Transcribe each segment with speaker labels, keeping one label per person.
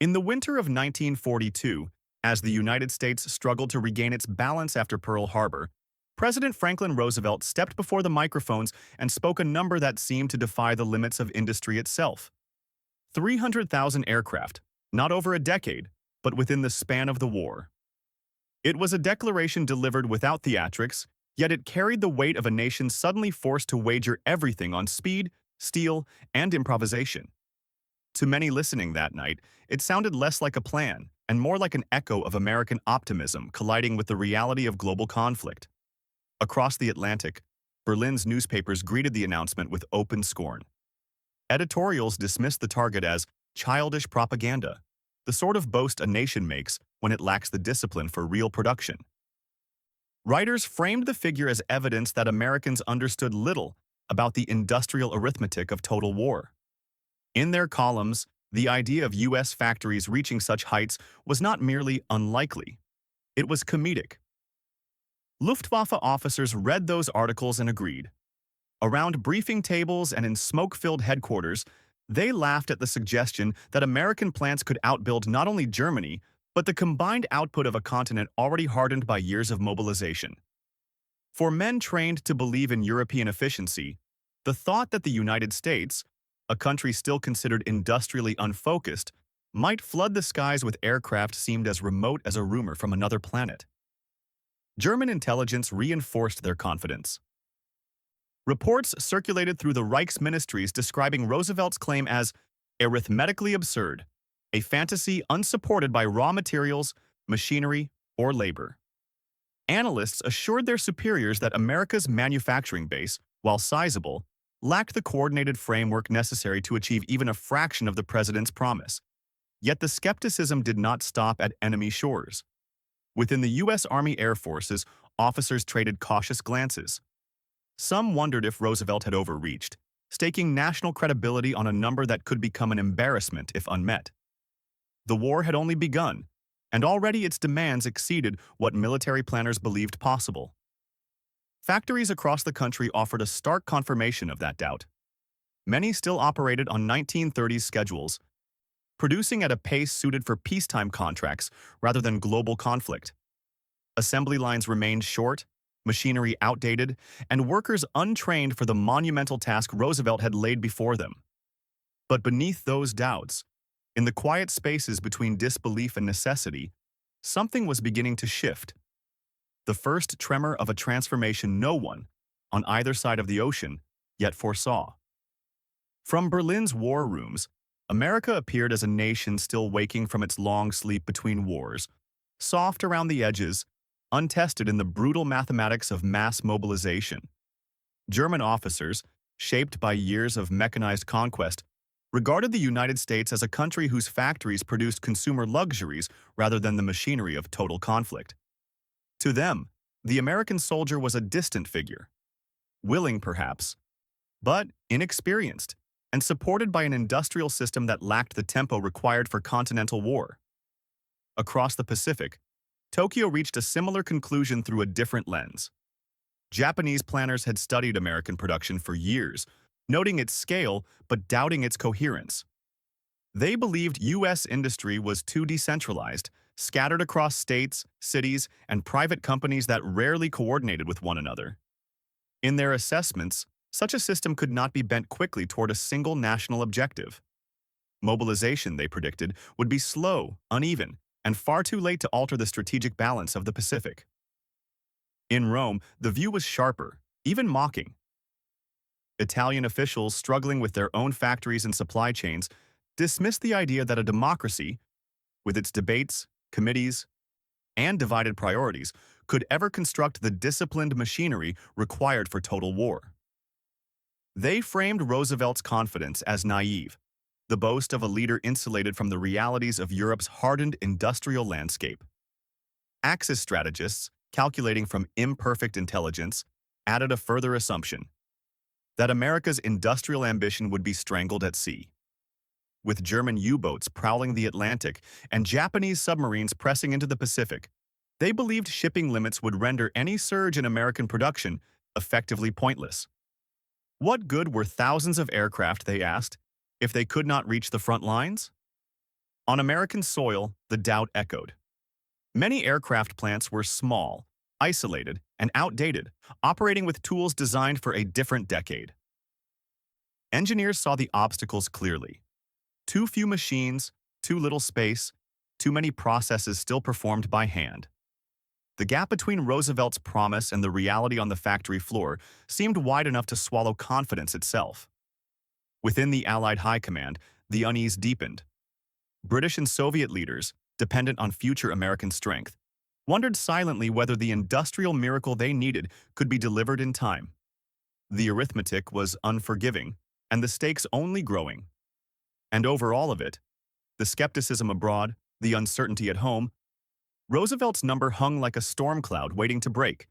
Speaker 1: In the winter of 1942, as the United States struggled to regain its balance after Pearl Harbor, President Franklin Roosevelt stepped before the microphones and spoke a number that seemed to defy the limits of industry itself. 300,000 aircraft, not over a decade, but within the span of the war. It was a declaration delivered without theatrics, yet it carried the weight of a nation suddenly forced to wager everything on speed, steel, and improvisation. To many listening that night, it sounded less like a plan and more like an echo of American optimism colliding with the reality of global conflict. Across the Atlantic, Berlin's newspapers greeted the announcement with open scorn. Editorials dismissed the target as childish propaganda, the sort of boast a nation makes when it lacks the discipline for real production. Writers framed the figure as evidence that Americans understood little about the industrial arithmetic of total war. In their columns, the idea of U.S. factories reaching such heights was not merely unlikely. It was comedic. Luftwaffe officers read those articles and agreed. Around briefing tables and in smoke-filled headquarters, they laughed at the suggestion that American plants could outbuild not only Germany, but the combined output of a continent already hardened by years of mobilization. For men trained to believe in European efficiency, the thought that the United States, a country still considered industrially unfocused, might flood the skies with aircraft seemed as remote as a rumor from another planet. German intelligence reinforced their confidence. Reports circulated through the Reich's ministries describing Roosevelt's claim as arithmetically absurd, a fantasy unsupported by raw materials, machinery, or labor. Analysts assured their superiors that America's manufacturing base, while sizable, lacked the coordinated framework necessary to achieve even a fraction of the president's promise. Yet the skepticism did not stop at enemy shores. Within the U.S. Army Air Forces, officers traded cautious glances. Some wondered if Roosevelt had overreached, staking national credibility on a number that could become an embarrassment if unmet. The war had only begun, and already its demands exceeded what military planners believed possible. Factories across the country offered a stark confirmation of that doubt. Many still operated on 1930s schedules, producing at a pace suited for peacetime contracts rather than global conflict. Assembly lines remained short, machinery outdated, and workers untrained for the monumental task Roosevelt had laid before them. But beneath those doubts, in the quiet spaces between disbelief and necessity, something was beginning to shift. The first tremor of a transformation no one, on either side of the ocean, yet foresaw. From Berlin's war rooms, America appeared as a nation still waking from its long sleep between wars, soft around the edges, untested in the brutal mathematics of mass mobilization. German officers, shaped by years of mechanized conquest, regarded the United States as a country whose factories produced consumer luxuries rather than the machinery of total conflict. To them, the American soldier was a distant figure, willing perhaps, but inexperienced, and supported by an industrial system that lacked the tempo required for continental war. Across the Pacific, Tokyo reached a similar conclusion through a different lens. Japanese planners had studied American production for years, noting its scale but doubting its coherence. They believed U.S. industry was too decentralized, scattered across states, cities, and private companies that rarely coordinated with one another. In their assessments, such a system could not be bent quickly toward a single national objective. Mobilization, they predicted, would be slow, uneven, and far too late to alter the strategic balance of the Pacific. In Rome, the view was sharper, even mocking. Italian officials struggling with their own factories and supply chains dismissed the idea that a democracy, with its debates, committees, and divided priorities, could ever construct the disciplined machinery required for total war. They framed Roosevelt's confidence as naive, the boast of a leader insulated from the realities of Europe's hardened industrial landscape. Axis strategists, calculating from imperfect intelligence, added a further assumption: that America's industrial ambition would be strangled at sea. With German U-boats prowling the Atlantic and Japanese submarines pressing into the Pacific, they believed shipping limits would render any surge in American production effectively pointless. What good were thousands of aircraft, they asked, if they could not reach the front lines? On American soil, the doubt echoed. Many aircraft plants were small, isolated, and outdated, operating with tools designed for a different decade. Engineers saw the obstacles clearly. Too few machines, too little space, too many processes still performed by hand. The gap between Roosevelt's promise and the reality on the factory floor seemed wide enough to swallow confidence itself. Within the Allied High Command, the unease deepened. British and Soviet leaders, dependent on future American strength, wondered silently whether the industrial miracle they needed could be delivered in time. The arithmetic was unforgiving, and the stakes only growing. And over all of it, the skepticism abroad, the uncertainty at home, Roosevelt's number hung like a storm cloud waiting to break,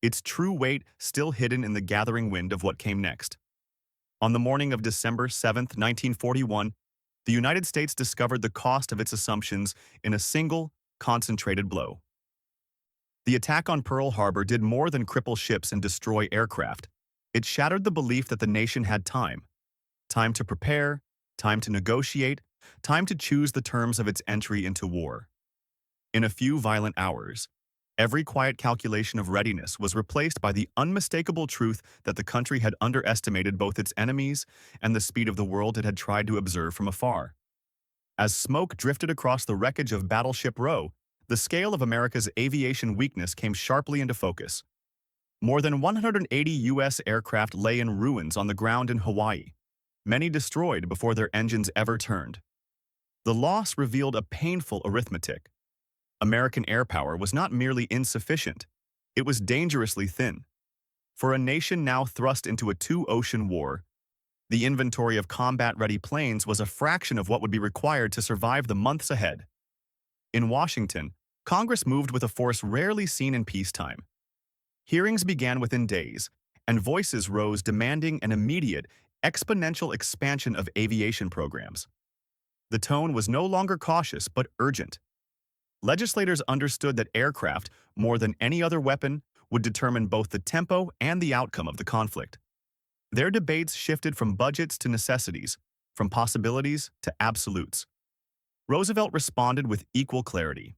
Speaker 1: its true weight still hidden in the gathering wind of what came next. On the morning of December 7, 1941, the United States discovered the cost of its assumptions in a single, concentrated blow. The attack on Pearl Harbor did more than cripple ships and destroy aircraft. It shattered the belief that the nation had time. Time to prepare, time to negotiate, time to choose the terms of its entry into war. In a few violent hours, every quiet calculation of readiness was replaced by the unmistakable truth that the country had underestimated both its enemies and the speed of the world it had tried to observe from afar. As smoke drifted across the wreckage of Battleship Row, the scale of America's aviation weakness came sharply into focus. More than 180 U.S. aircraft lay in ruins on the ground in Hawaii, many destroyed before their engines ever turned. The loss revealed a painful arithmetic. American air power was not merely insufficient, it was dangerously thin. For a nation now thrust into a two-ocean war, the inventory of combat-ready planes was a fraction of what would be required to survive the months ahead. In Washington, Congress moved with a force rarely seen in peacetime. Hearings began within days, and voices rose demanding an immediate, exponential expansion of aviation programs. The tone was no longer cautious but urgent. Legislators understood that aircraft, more than any other weapon, would determine both the tempo and the outcome of the conflict. Their debates shifted from budgets to necessities, from possibilities to absolutes. Roosevelt responded with equal clarity.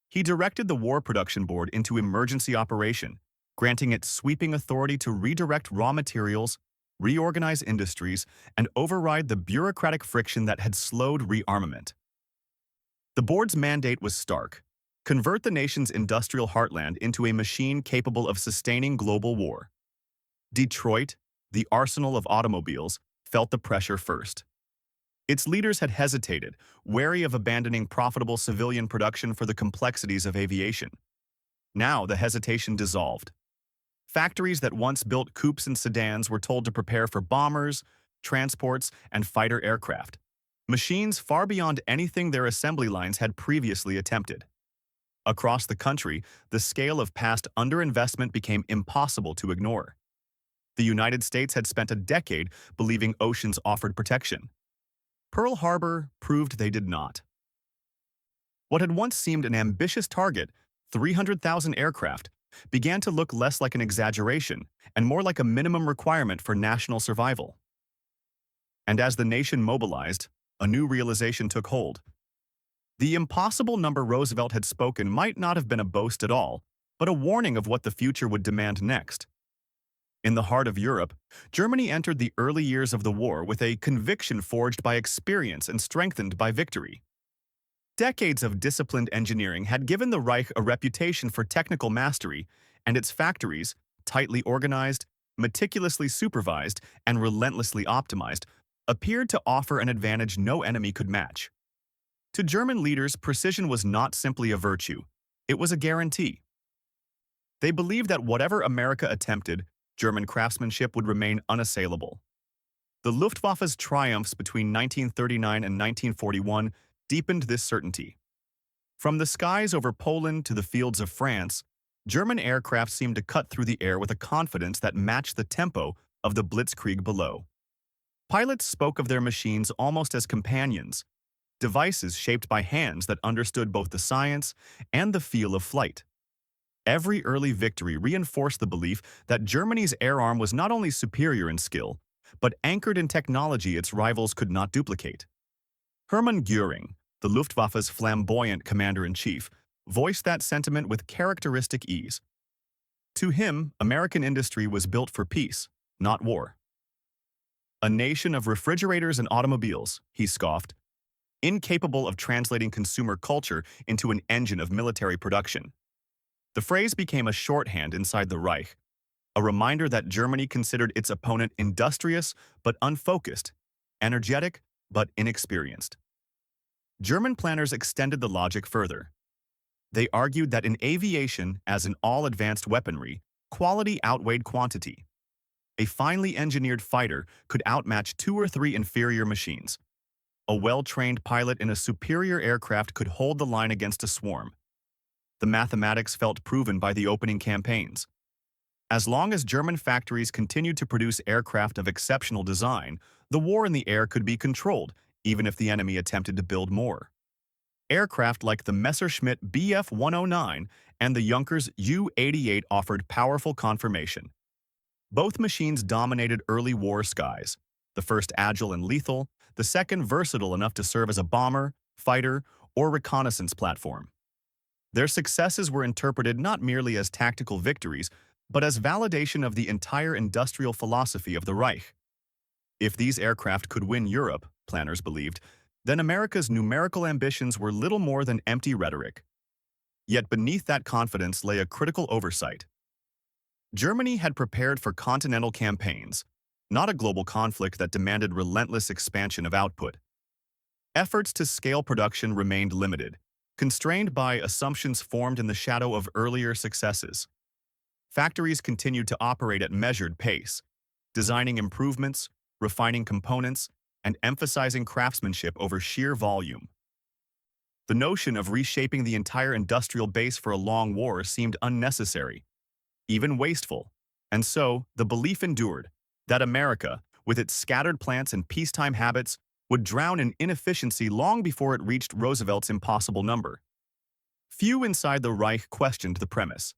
Speaker 1: He directed the War Production Board into emergency operation, granting it sweeping authority to redirect raw materials, reorganize industries, and override the bureaucratic friction that had slowed rearmament. The board's mandate was stark: convert the nation's industrial heartland into a machine capable of sustaining global war. Detroit, the arsenal of automobiles, felt the pressure first. Its leaders had hesitated, wary of abandoning profitable civilian production for the complexities of aviation. Now the hesitation dissolved. Factories that once built coupes and sedans were told to prepare for bombers, transports, and fighter aircraft. Machines far beyond anything their assembly lines had previously attempted. Across the country, the scale of past underinvestment became impossible to ignore. The United States had spent a decade believing oceans offered protection. Pearl Harbor proved they did not. What had once seemed an ambitious target, 300,000 aircraft, began to look less like an exaggeration and more like a minimum requirement for national survival. And as the nation mobilized, a new realization took hold. The impossible number Roosevelt had spoken might not have been a boast at all, but a warning of what the future would demand next. In the heart of Europe, Germany entered the early years of the war with a conviction forged by experience and strengthened by victory. Decades of disciplined engineering had given the Reich a reputation for technical mastery, and its factories, tightly organized, meticulously supervised, and relentlessly optimized, appeared to offer an advantage no enemy could match. To German leaders, precision was not simply a virtue, it was a guarantee. They believed that whatever America attempted, German craftsmanship would remain unassailable. The Luftwaffe's triumphs between 1939 and 1941 deepened this certainty. From the skies over Poland to the fields of France, German aircraft seemed to cut through the air with a confidence that matched the tempo of the blitzkrieg below. Pilots spoke of their machines almost as companions, devices shaped by hands that understood both the science and the feel of flight. Every early victory reinforced the belief that Germany's air arm was not only superior in skill, but anchored in technology its rivals could not duplicate. Hermann Göring, the Luftwaffe's flamboyant commander-in-chief, voiced that sentiment with characteristic ease. To him, American industry was built for peace, not war. A nation of refrigerators and automobiles, he scoffed, incapable of translating consumer culture into an engine of military production. The phrase became a shorthand inside the Reich, a reminder that Germany considered its opponent industrious but unfocused, energetic but inexperienced. German planners extended the logic further. They argued that in aviation, as in all advanced weaponry, quality outweighed quantity. A finely engineered fighter could outmatch 2 or 3 inferior machines. A well-trained pilot in a superior aircraft could hold the line against a swarm. The mathematics felt proven by the opening campaigns. As long as German factories continued to produce aircraft of exceptional design, the war in the air could be controlled, even if the enemy attempted to build more. Aircraft like the Messerschmitt Bf-109 and the Junkers Ju-88 offered powerful confirmation. Both machines dominated early war skies, the first agile and lethal, the second versatile enough to serve as a bomber, fighter, or reconnaissance platform. Their successes were interpreted not merely as tactical victories, but as validation of the entire industrial philosophy of the Reich. If these aircraft could win Europe, planners believed, then America's numerical ambitions were little more than empty rhetoric. Yet beneath that confidence lay a critical oversight. Germany had prepared for continental campaigns, not a global conflict that demanded relentless expansion of output. Efforts to scale production remained limited, constrained by assumptions formed in the shadow of earlier successes. Factories continued to operate at measured pace, designing improvements, refining components, and emphasizing craftsmanship over sheer volume. The notion of reshaping the entire industrial base for a long war seemed unnecessary, even wasteful, and so the belief endured that America, with its scattered plants and peacetime habits, would drown in inefficiency long before it reached Roosevelt's impossible number. Few inside the Reich questioned the premise.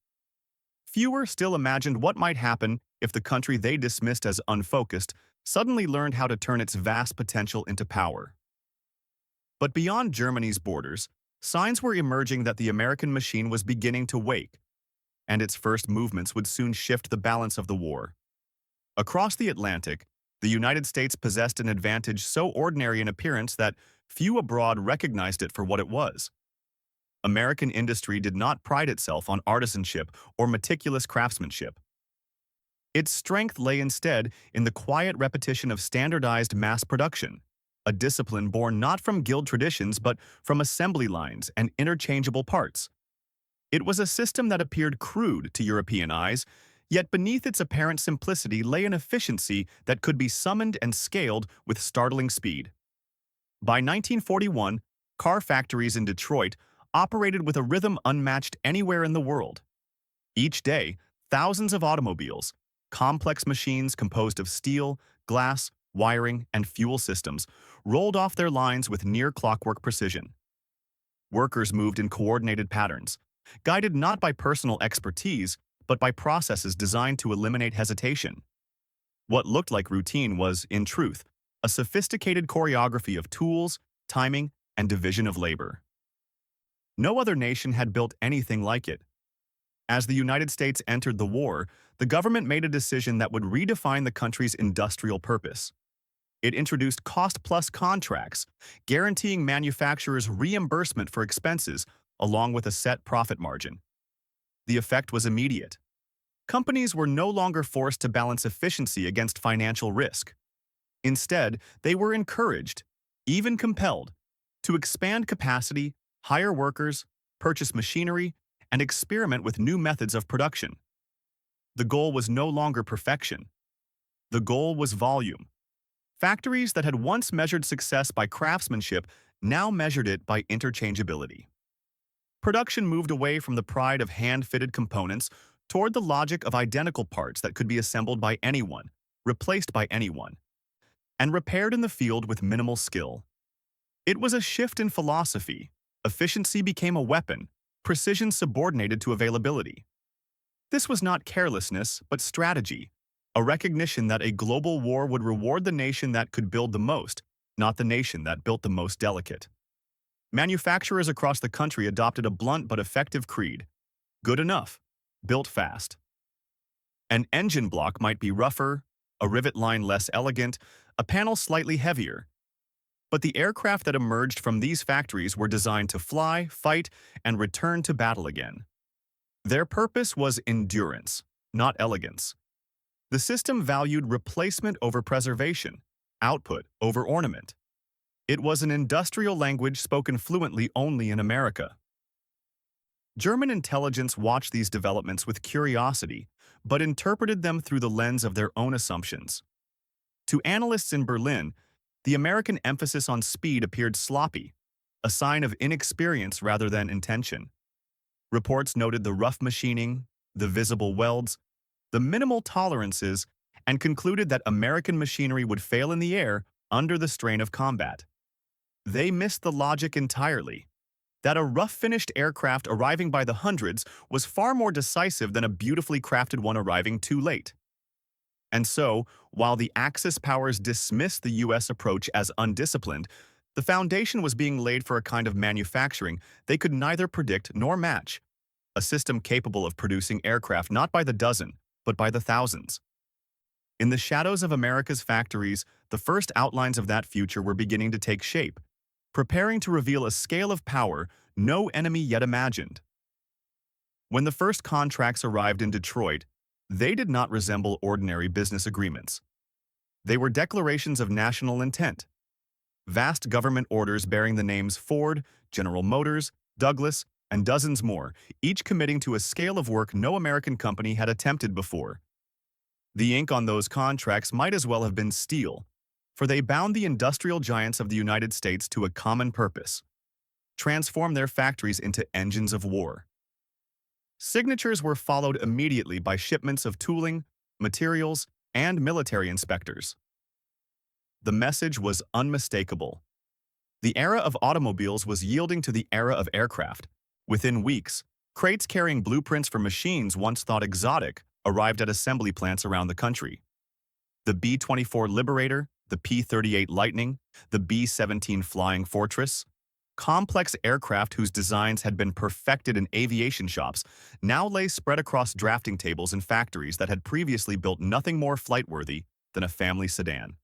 Speaker 1: Fewer still imagined what might happen if the country they dismissed as unfocused suddenly learned how to turn its vast potential into power. But beyond Germany's borders, signs were emerging that the American machine was beginning to wake, and its first movements would soon shift the balance of the war. Across the Atlantic, the United States possessed an advantage so ordinary in appearance that few abroad recognized it for what it was. American industry did not pride itself on artisanship or meticulous craftsmanship. Its strength lay instead in the quiet repetition of standardized mass production, a discipline born not from guild traditions but from assembly lines and interchangeable parts. It was a system that appeared crude to European eyes, yet beneath its apparent simplicity lay an efficiency that could be summoned and scaled with startling speed. By 1941, car factories in Detroit operated with a rhythm unmatched anywhere in the world. Each day, thousands of automobiles, complex machines composed of steel, glass, wiring, and fuel systems, rolled off their lines with near-clockwork precision. Workers moved in coordinated patterns, guided not by personal expertise, but by processes designed to eliminate hesitation. What looked like routine was, in truth, a sophisticated choreography of tools, timing, and division of labor. No other nation had built anything like it. As the United States entered the war, the government made a decision that would redefine the country's industrial purpose. It introduced cost-plus contracts, guaranteeing manufacturers reimbursement for expenses along with a set profit margin. The effect was immediate. Companies were no longer forced to balance efficiency against financial risk. Instead, they were encouraged, even compelled, to expand capacity, hire workers, purchase machinery, and experiment with new methods of production. The goal was no longer perfection. The goal was volume. Factories that had once measured success by craftsmanship now measured it by interchangeability. Production moved away from the pride of hand-fitted components toward the logic of identical parts that could be assembled by anyone, replaced by anyone, and repaired in the field with minimal skill. It was a shift in philosophy. Efficiency became a weapon, precision subordinated to availability. This was not carelessness, but strategy, a recognition that a global war would reward the nation that could build the most, not the nation that built the most delicate. Manufacturers across the country adopted a blunt but effective creed: good enough, built fast. An engine block might be rougher, a rivet line less elegant, a panel slightly heavier, but the aircraft that emerged from these factories were designed to fly, fight, and return to battle again. Their purpose was endurance, not elegance. The system valued replacement over preservation, output over ornament. It was an industrial language spoken fluently only in America. German intelligence watched these developments with curiosity, but interpreted them through the lens of their own assumptions. To analysts in Berlin, the American emphasis on speed appeared sloppy, a sign of inexperience rather than intention. Reports noted the rough machining, the visible welds, the minimal tolerances, and concluded that American machinery would fail in the air under the strain of combat. They missed the logic entirely, that a rough-finished aircraft arriving by the hundreds was far more decisive than a beautifully crafted one arriving too late. And so, while the Axis powers dismissed the U.S. approach as undisciplined, the foundation was being laid for a kind of manufacturing they could neither predict nor match, a system capable of producing aircraft not by the dozen, but by the thousands. In the shadows of America's factories, the first outlines of that future were beginning to take shape, preparing to reveal a scale of power no enemy yet imagined. When the first contracts arrived in Detroit, they did not resemble ordinary business agreements. They were declarations of national intent. Vast government orders bearing the names Ford, General Motors, Douglas, and dozens more, each committing to a scale of work no American company had attempted before. The ink on those contracts might as well have been steel, for they bound the industrial giants of the United States to a common purpose: transform their factories into engines of war. Signatures were followed immediately by shipments of tooling, materials, and military inspectors. The message was unmistakable. The era of automobiles was yielding to the era of aircraft. Within weeks, crates carrying blueprints for machines once thought exotic arrived at assembly plants around the country. The B-24 Liberator, the P-38 Lightning, the B-17 Flying Fortress, complex aircraft whose designs had been perfected in aviation shops now lay spread across drafting tables in factories that had previously built nothing more flight-worthy than a family sedan.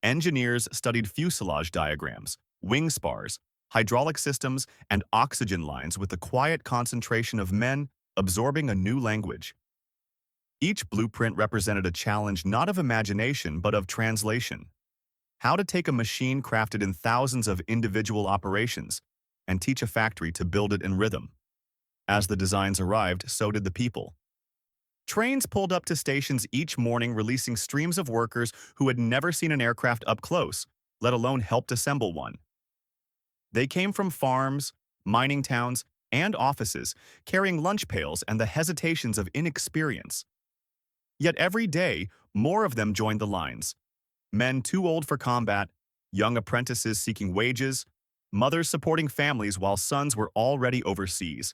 Speaker 1: Engineers studied fuselage diagrams, wing spars, hydraulic systems, and oxygen lines with the quiet concentration of men absorbing a new language. Each blueprint represented a challenge not of imagination but of translation. How to take a machine crafted in thousands of individual operations and teach a factory to build it in rhythm. As the designs arrived, so did the people. Trains pulled up to stations each morning releasing streams of workers who had never seen an aircraft up close, let alone helped assemble one. They came from farms, mining towns, and offices, carrying lunch pails and the hesitations of inexperience. Yet every day, more of them joined the lines. Men too old for combat, young apprentices seeking wages, mothers supporting families while sons were already overseas.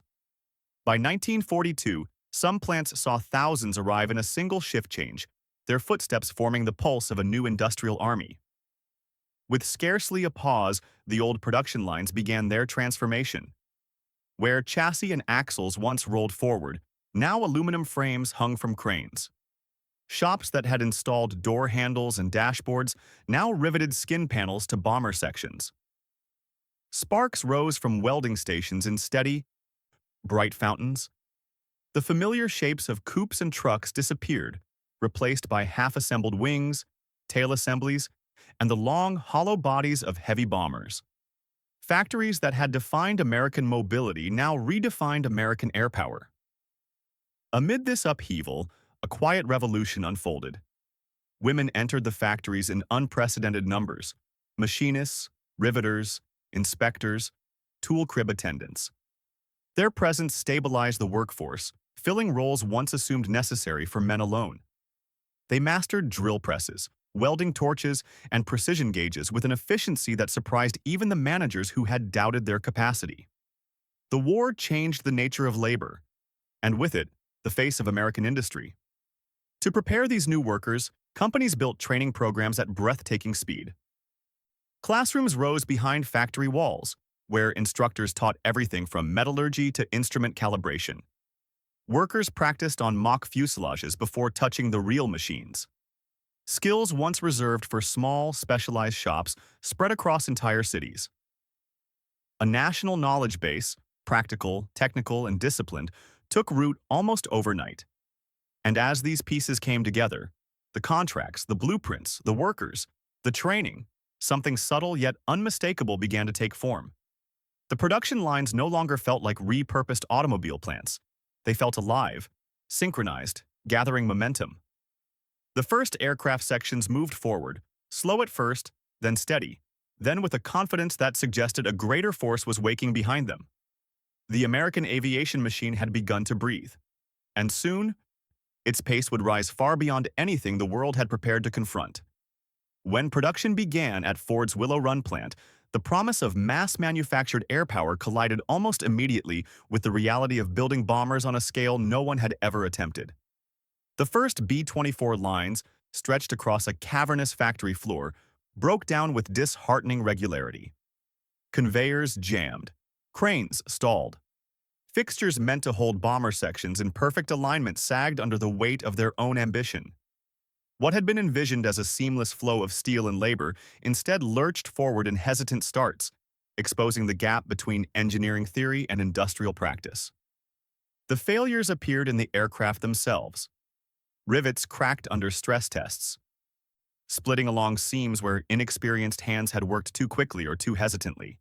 Speaker 1: By 1942, some plants saw thousands arrive in a single shift change, their footsteps forming the pulse of a new industrial army. With scarcely a pause, the old production lines began their transformation. Where chassis and axles once rolled forward, now aluminum frames hung from cranes. Shops that had installed door handles and dashboards now riveted skin panels to bomber sections. Sparks rose from welding stations in steady, bright fountains. The familiar shapes of coupes and trucks disappeared, replaced by half-assembled wings, tail assemblies, and the long, hollow bodies of heavy bombers. Factories that had defined American mobility now redefined American air power. Amid this upheaval, a quiet revolution unfolded. Women entered the factories in unprecedented numbers: machinists, riveters, inspectors, tool crib attendants. Their presence stabilized the workforce, filling roles once assumed necessary for men alone. They mastered drill presses, welding torches, and precision gauges with an efficiency that surprised even the managers who had doubted their capacity. The war changed the nature of labor, and with it, the face of American industry. To prepare these new workers, companies built training programs at breathtaking speed. Classrooms rose behind factory walls, where instructors taught everything from metallurgy to instrument calibration. Workers practiced on mock fuselages before touching the real machines. Skills once reserved for small, specialized shops spread across entire cities. A national knowledge base, practical, technical, and disciplined, took root almost overnight. And as these pieces came together, the contracts, the blueprints, the workers, the training, something subtle yet unmistakable began to take form. The production lines no longer felt like repurposed automobile plants. They felt alive, synchronized, gathering momentum. The first aircraft sections moved forward, slow at first, then steady, then with a confidence that suggested a greater force was waking behind them. The American aviation machine had begun to breathe. And soon, its pace would rise far beyond anything the world had prepared to confront. When production began at Ford's Willow Run plant, the promise of mass-manufactured air power collided almost immediately with the reality of building bombers on a scale no one had ever attempted. The first B-24 lines, stretched across a cavernous factory floor, broke down with disheartening regularity. Conveyors jammed. Cranes stalled. Fixtures meant to hold bomber sections in perfect alignment sagged under the weight of their own ambition. What had been envisioned as a seamless flow of steel and labor instead lurched forward in hesitant starts, exposing the gap between engineering theory and industrial practice. The failures appeared in the aircraft themselves. Rivets cracked under stress tests, splitting along seams where inexperienced hands had worked too quickly or too hesitantly.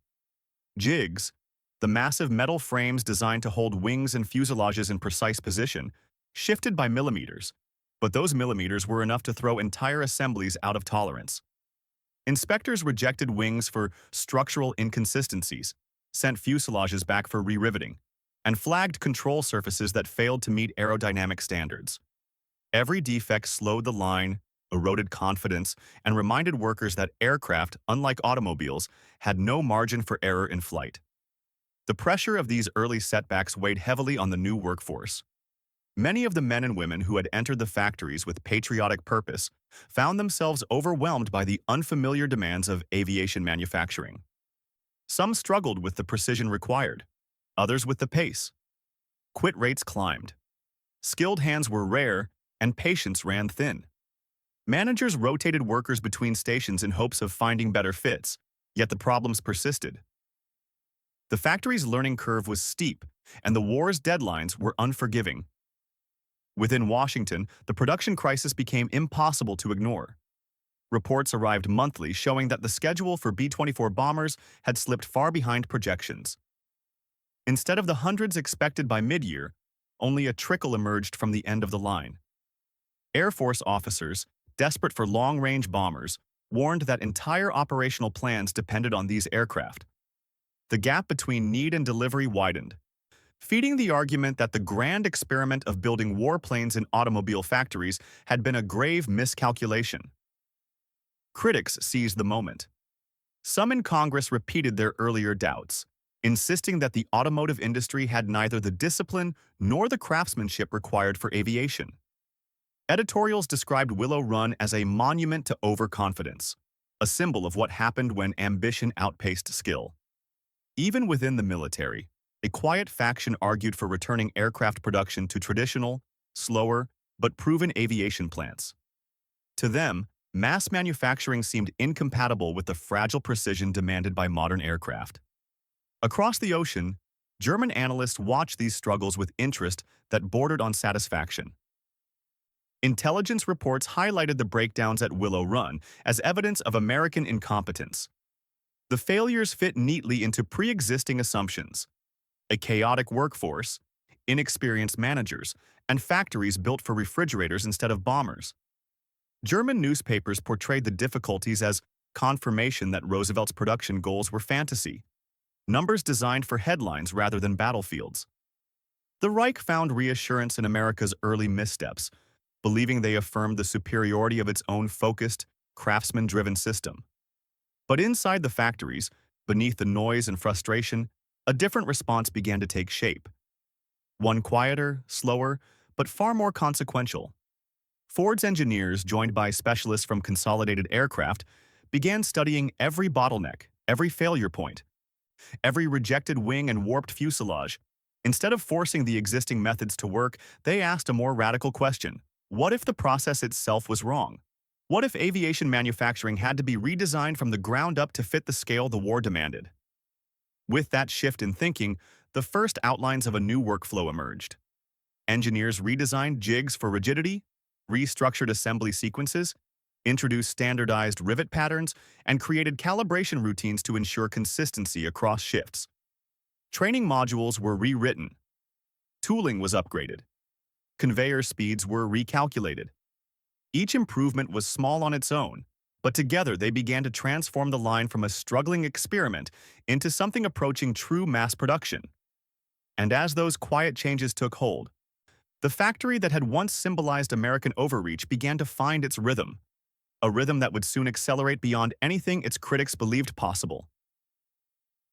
Speaker 1: Jigs, the massive metal frames designed to hold wings and fuselages in precise position, shifted by millimeters, but those millimeters were enough to throw entire assemblies out of tolerance. Inspectors rejected wings for structural inconsistencies, sent fuselages back for re-riveting, and flagged control surfaces that failed to meet aerodynamic standards. Every defect slowed the line, eroded confidence, and reminded workers that aircraft, unlike automobiles, had no margin for error in flight. The pressure of these early setbacks weighed heavily on the new workforce. Many of the men and women who had entered the factories with patriotic purpose found themselves overwhelmed by the unfamiliar demands of aviation manufacturing. Some struggled with the precision required, others with the pace. Quit rates climbed. Skilled hands were rare, and patience ran thin. Managers rotated workers between stations in hopes of finding better fits, yet the problems persisted. The factory's learning curve was steep, and the war's deadlines were unforgiving. Within Washington, the production crisis became impossible to ignore. Reports arrived monthly showing that the schedule for B-24 bombers had slipped far behind projections. Instead of the hundreds expected by mid-year, only a trickle emerged from the end of the line. Air Force officers, desperate for long-range bombers, warned that entire operational plans depended on these aircraft. The gap between need and delivery widened, feeding the argument that the grand experiment of building warplanes in automobile factories had been a grave miscalculation. Critics seized the moment. Some in Congress repeated their earlier doubts, insisting that the automotive industry had neither the discipline nor the craftsmanship required for aviation. Editorials described Willow Run as a monument to overconfidence, a symbol of what happened when ambition outpaced skill. Even within the military, a quiet faction argued for returning aircraft production to traditional, slower, but proven aviation plants. To them, mass manufacturing seemed incompatible with the fragile precision demanded by modern aircraft. Across the ocean, German analysts watched these struggles with interest that bordered on satisfaction. Intelligence reports highlighted the breakdowns at Willow Run as evidence of American incompetence. The failures fit neatly into pre-existing assumptions: a chaotic workforce, inexperienced managers, and factories built for refrigerators instead of bombers. German newspapers portrayed the difficulties as confirmation that Roosevelt's production goals were fantasy, numbers designed for headlines rather than battlefields. The Reich found reassurance in America's early missteps, believing they affirmed the superiority of its own focused, craftsman-driven system. But inside the factories, beneath the noise and frustration, a different response began to take shape. One quieter, slower, but far more consequential. Ford's engineers, joined by specialists from Consolidated Aircraft, began studying every bottleneck, every failure point. every rejected wing and warped fuselage. Instead of forcing the existing methods to work, they asked a more radical question. What if the process itself was wrong? What if aviation manufacturing had to be redesigned from the ground up to fit the scale the war demanded? With that shift in thinking, the first outlines of a new workflow emerged. Engineers redesigned jigs for rigidity, restructured assembly sequences, introduced standardized rivet patterns, and created calibration routines to ensure consistency across shifts. Training modules were rewritten. Tooling was upgraded. Conveyor speeds were recalculated. Each improvement was small on its own, but together they began to transform the line from a struggling experiment into something approaching true mass production. And as those quiet changes took hold, the factory that had once symbolized American overreach began to find its rhythm, a rhythm that would soon accelerate beyond anything its critics believed possible.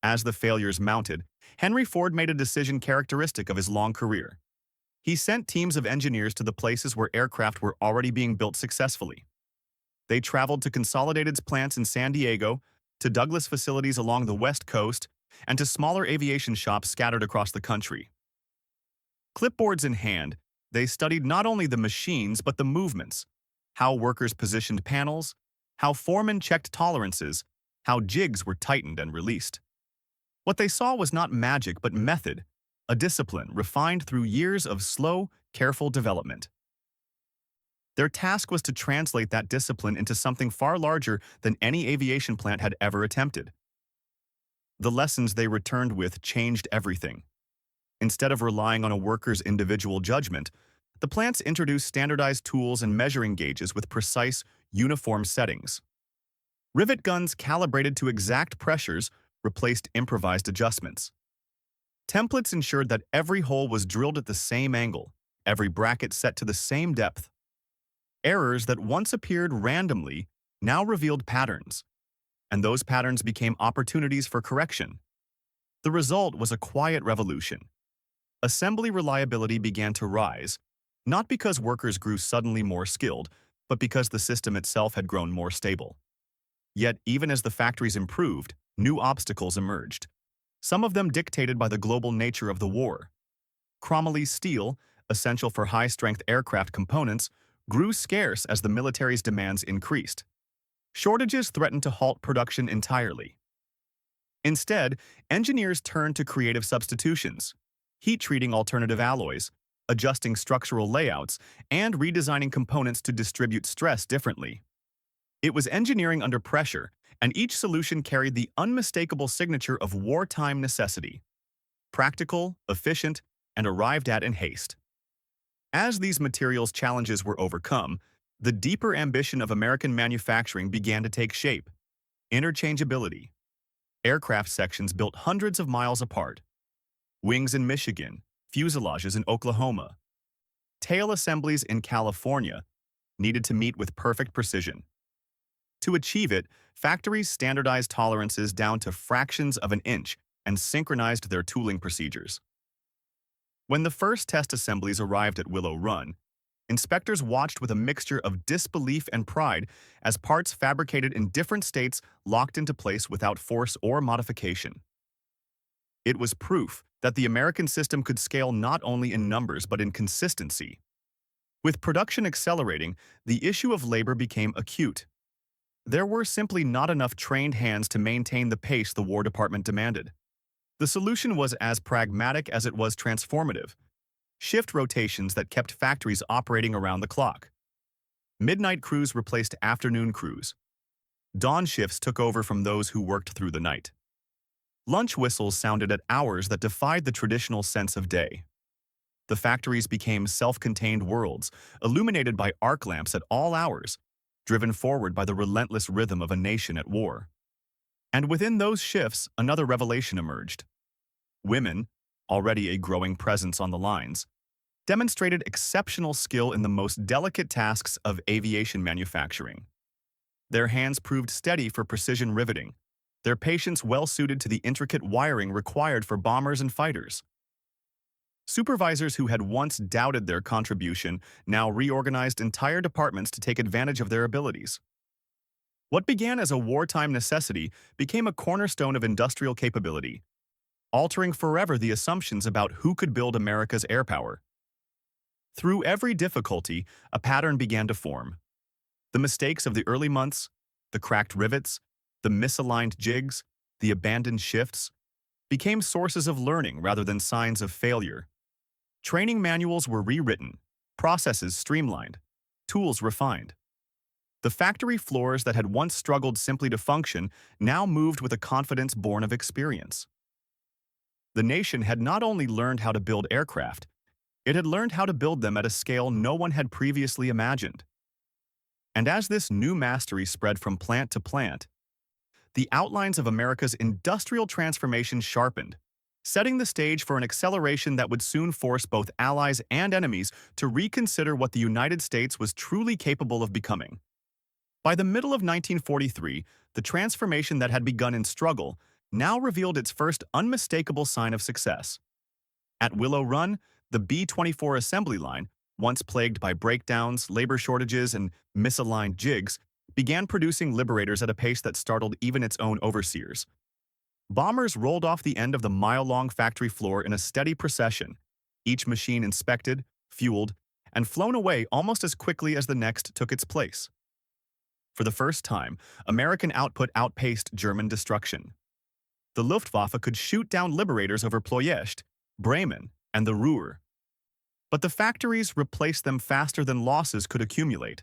Speaker 1: As the failures mounted, Henry Ford made a decision characteristic of his long career. He sent teams of engineers to the places where aircraft were already being built successfully. They traveled to Consolidated's plants in San Diego, to Douglas facilities along the West Coast, and to smaller aviation shops scattered across the country. Clipboards in hand, they studied not only the machines but the movements, how workers positioned panels, how foremen checked tolerances, how jigs were tightened and released. What they saw was not magic but method, a discipline refined through years of slow, careful development. Their task was to translate that discipline into something far larger than any aviation plant had ever attempted. The lessons they returned with changed everything. Instead of relying on a worker's individual judgment, the plants introduced standardized tools and measuring gauges with precise, uniform settings. Rivet guns calibrated to exact pressures replaced improvised adjustments. Templates ensured that every hole was drilled at the same angle, every bracket set to the same depth. Errors that once appeared randomly now revealed patterns, and those patterns became opportunities for correction. The result was a quiet revolution. Assembly reliability began to rise, not because workers grew suddenly more skilled, but because the system itself had grown more stable. Yet, even as the factories improved, new obstacles emerged, some of them dictated by the global nature of the war. Chromoly steel, essential for high-strength aircraft components, grew scarce as the military's demands increased. Shortages threatened to halt production entirely. Instead, engineers turned to creative substitutions, heat-treating alternative alloys, adjusting structural layouts, and redesigning components to distribute stress differently. It was engineering under pressure, and each solution carried the unmistakable signature of wartime necessity: practical, efficient, and arrived at in haste. As these materials challenges were overcome, the deeper ambition of American manufacturing began to take shape: interchangeability. Aircraft sections built hundreds of miles apart. Wings in Michigan, fuselages in Oklahoma. Tail assemblies in California needed to meet with perfect precision. To achieve it, factories standardized tolerances down to fractions of an inch and synchronized their tooling procedures. When the first test assemblies arrived at Willow Run, inspectors watched with a mixture of disbelief and pride as parts fabricated in different states locked into place without force or modification. It was proof that the American system could scale not only in numbers but in consistency. With production accelerating, the issue of labor became acute. There were simply not enough trained hands to maintain the pace the War Department demanded. The solution was as pragmatic as it was transformative: shift rotations that kept factories operating around the clock. Midnight crews replaced afternoon crews. Dawn shifts took over from those who worked through the night. Lunch whistles sounded at hours that defied the traditional sense of day. The factories became self-contained worlds, illuminated by arc lamps at all hours, driven forward by the relentless rhythm of a nation at war. And within those shifts, another revelation emerged. Women, already a growing presence on the lines, demonstrated exceptional skill in the most delicate tasks of aviation manufacturing. Their hands proved steady for precision riveting, their patience well-suited to the intricate wiring required for bombers and fighters. Supervisors who had once doubted their contribution now reorganized entire departments to take advantage of their abilities. What began as a wartime necessity became a cornerstone of industrial capability, altering forever the assumptions about who could build America's air power. Through every difficulty, a pattern began to form. The mistakes of the early months, the cracked rivets, the misaligned jigs, the abandoned shifts, became sources of learning rather than signs of failure. Training manuals were rewritten, processes streamlined, tools refined. The factory floors that had once struggled simply to function now moved with a confidence born of experience. The nation had not only learned how to build aircraft, it had learned how to build them at a scale no one had previously imagined. And as this new mastery spread from plant to plant, the outlines of America's industrial transformation sharpened, setting the stage for an acceleration that would soon force both allies and enemies to reconsider what the United States was truly capable of becoming. By the middle of 1943, the transformation that had begun in struggle now revealed its first unmistakable sign of success. At Willow Run, the B-24 assembly line, once plagued by breakdowns, labor shortages, and misaligned jigs, began producing Liberators at a pace that startled even its own overseers. Bombers rolled off the end of the mile-long factory floor in a steady procession, each machine inspected, fueled, and flown away almost as quickly as the next took its place. For the first time, American output outpaced German destruction. The Luftwaffe could shoot down Liberators over Ploiești, Bremen, and the Ruhr. But the factories replaced them faster than losses could accumulate.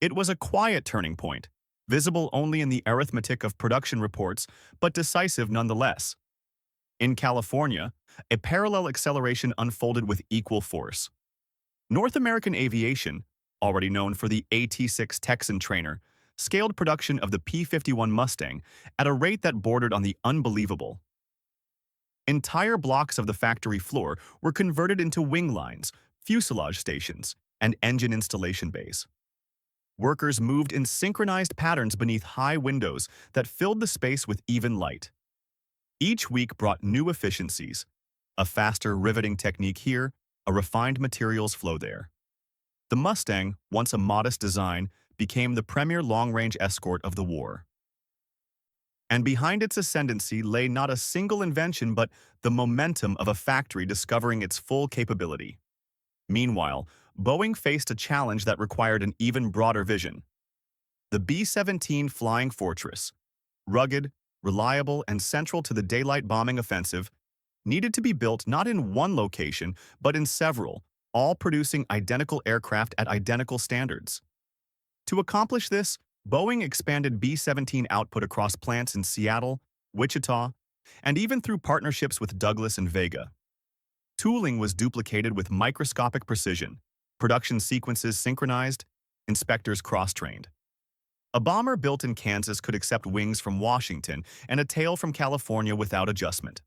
Speaker 1: It was a quiet turning point, visible only in the arithmetic of production reports, but decisive nonetheless. In California, a parallel acceleration unfolded with equal force. North American aviation, already known for the AT-6 Texan trainer, scaled production of the P-51 Mustang at a rate that bordered on the unbelievable. Entire blocks of the factory floor were converted into wing lines, fuselage stations, and engine installation bays. Workers moved in synchronized patterns beneath high windows that filled the space with even light. Each week brought new efficiencies, a faster riveting technique here, a refined materials flow there. The Mustang, once a modest design, became the premier long-range escort of the war. And behind its ascendancy lay not a single invention but the momentum of a factory discovering its full capability. Meanwhile, Boeing faced a challenge that required an even broader vision. The B-17 Flying Fortress, rugged, reliable, and central to the daylight bombing offensive, needed to be built not in one location but in several, all producing identical aircraft at identical standards. To accomplish this, Boeing expanded B-17 output across plants in Seattle, Wichita, and even through partnerships with Douglas and Vega. Tooling was duplicated with microscopic precision, production sequences synchronized, inspectors cross-trained. A bomber built in Kansas could accept wings from Washington and a tail from California without adjustment.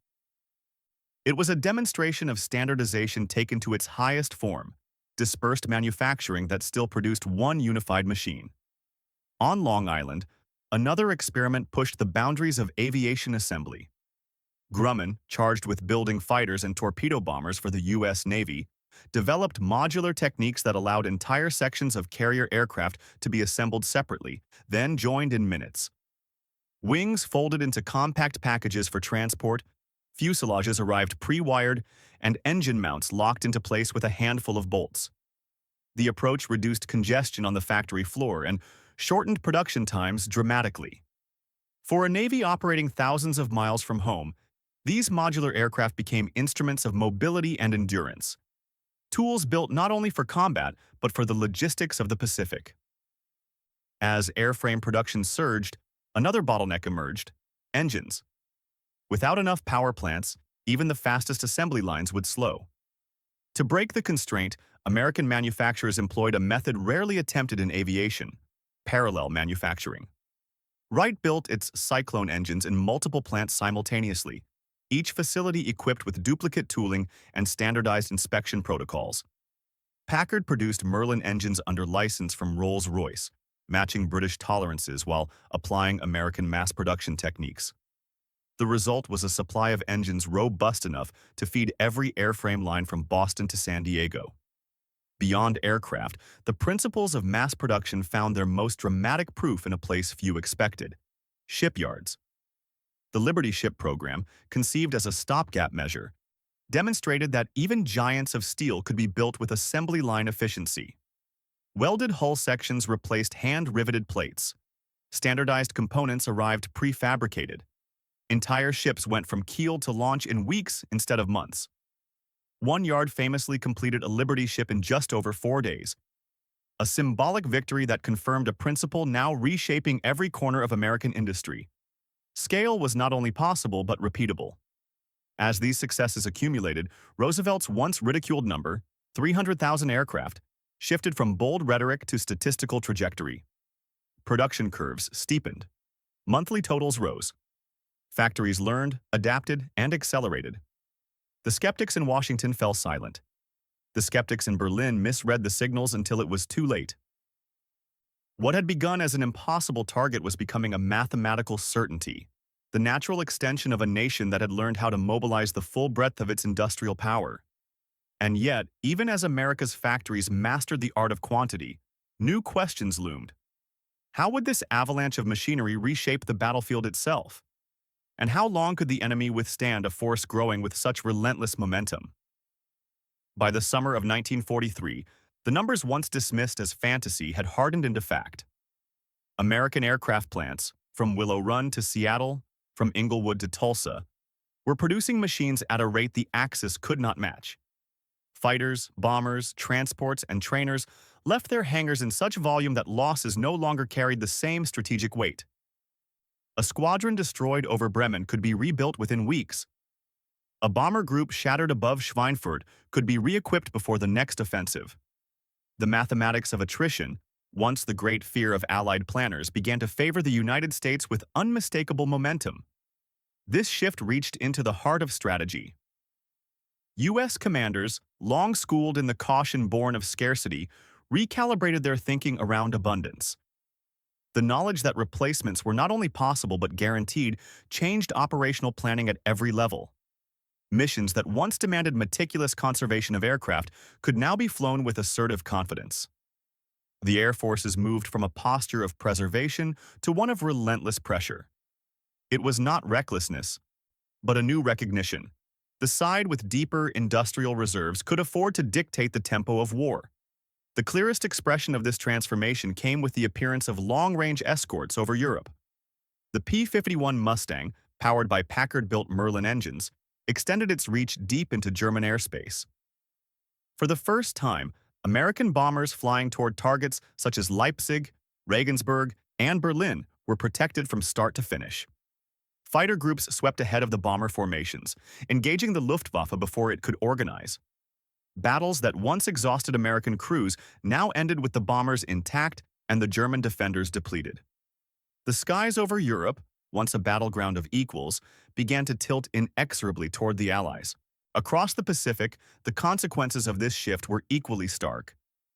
Speaker 1: It was a demonstration of standardization taken to its highest form, dispersed manufacturing that still produced one unified machine. On Long Island, another experiment pushed the boundaries of aviation assembly. Grumman, charged with building fighters and torpedo bombers for the U.S. Navy, developed modular techniques that allowed entire sections of carrier aircraft to be assembled separately, then joined in minutes. Wings folded into compact packages for transport, fuselages arrived pre-wired, and engine mounts locked into place with a handful of bolts. The approach reduced congestion on the factory floor and shortened production times dramatically. For a Navy operating thousands of miles from home, these modular aircraft became instruments of mobility and endurance, tools built not only for combat but for the logistics of the Pacific. As airframe production surged, another bottleneck emerged: engines. Without enough power plants, even the fastest assembly lines would slow. To break the constraint, American manufacturers employed a method rarely attempted in aviation: parallel manufacturing. Wright built its Cyclone engines in multiple plants simultaneously, each facility equipped with duplicate tooling and standardized inspection protocols. Packard produced Merlin engines under license from Rolls-Royce, matching British tolerances while applying American mass production techniques. The result was a supply of engines robust enough to feed every airframe line from Boston to San Diego. Beyond aircraft, the principles of mass production found their most dramatic proof in a place few expected: shipyards. The Liberty Ship program, conceived as a stopgap measure, demonstrated that even giants of steel could be built with assembly line efficiency. Welded hull sections replaced hand-riveted plates. Standardized components arrived prefabricated. Entire ships went from keel to launch in weeks instead of months. One yard famously completed a Liberty ship in just over 4 days, a symbolic victory that confirmed a principle now reshaping every corner of American industry. Scale was not only possible but repeatable. As these successes accumulated, Roosevelt's once ridiculed number, 300,000 aircraft, shifted from bold rhetoric to statistical trajectory. Production curves steepened. Monthly totals rose. Factories learned, adapted, and accelerated. The skeptics in Washington fell silent. The skeptics in Berlin misread the signals until it was too late. What had begun as an impossible target was becoming a mathematical certainty, the natural extension of a nation that had learned how to mobilize the full breadth of its industrial power. And yet, even as America's factories mastered the art of quantity, new questions loomed. How would this avalanche of machinery reshape the battlefield itself? And how long could the enemy withstand a force growing with such relentless momentum? By the summer of 1943, the numbers once dismissed as fantasy had hardened into fact. American aircraft plants, from Willow Run to Seattle, from Inglewood to Tulsa, were producing machines at a rate the Axis could not match. Fighters, bombers, transports, and trainers left their hangars in such volume that losses no longer carried the same strategic weight. A squadron destroyed over Bremen could be rebuilt within weeks. A bomber group shattered above Schweinfurt could be re-equipped before the next offensive. The mathematics of attrition, once the great fear of Allied planners, began to favor the United States with unmistakable momentum. This shift reached into the heart of strategy. U.S. commanders, long schooled in the caution born of scarcity, recalibrated their thinking around abundance. The knowledge that replacements were not only possible but guaranteed changed operational planning at every level. Missions that once demanded meticulous conservation of aircraft could now be flown with assertive confidence. The Air Forces moved from a posture of preservation to one of relentless pressure. It was not recklessness, but a new recognition. The side with deeper industrial reserves could afford to dictate the tempo of war. The clearest expression of this transformation came with the appearance of long-range escorts over Europe. The P-51 Mustang, powered by Packard-built Merlin engines, extended its reach deep into German airspace. For the first time, American bombers flying toward targets such as Leipzig, Regensburg, and Berlin were protected from start to finish. Fighter groups swept ahead of the bomber formations, engaging the Luftwaffe before it could organize. Battles that once exhausted American crews now ended with the bombers intact and the German defenders depleted. The skies over Europe, once a battleground of equals, began to tilt inexorably toward the Allies. Across the Pacific, the consequences of this shift were equally stark.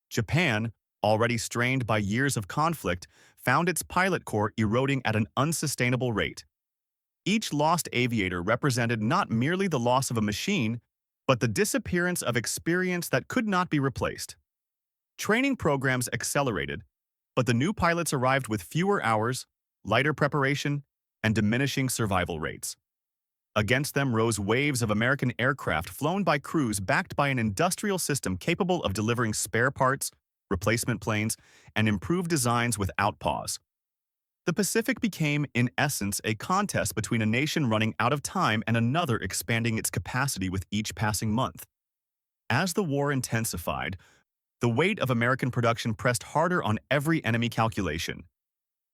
Speaker 1: Japan, already strained by years of conflict, found its pilot corps eroding at an unsustainable rate. Each lost aviator represented not merely the loss of a machine, but the disappearance of experience that could not be replaced. Training programs accelerated, but the new pilots arrived with fewer hours, lighter preparation, and diminishing survival rates. Against them rose waves of American aircraft flown by crews backed by an industrial system capable of delivering spare parts, replacement planes, and improved designs without pause. The Pacific became, in essence, a contest between a nation running out of time and another expanding its capacity with each passing month. As the war intensified, the weight of American production pressed harder on every enemy calculation.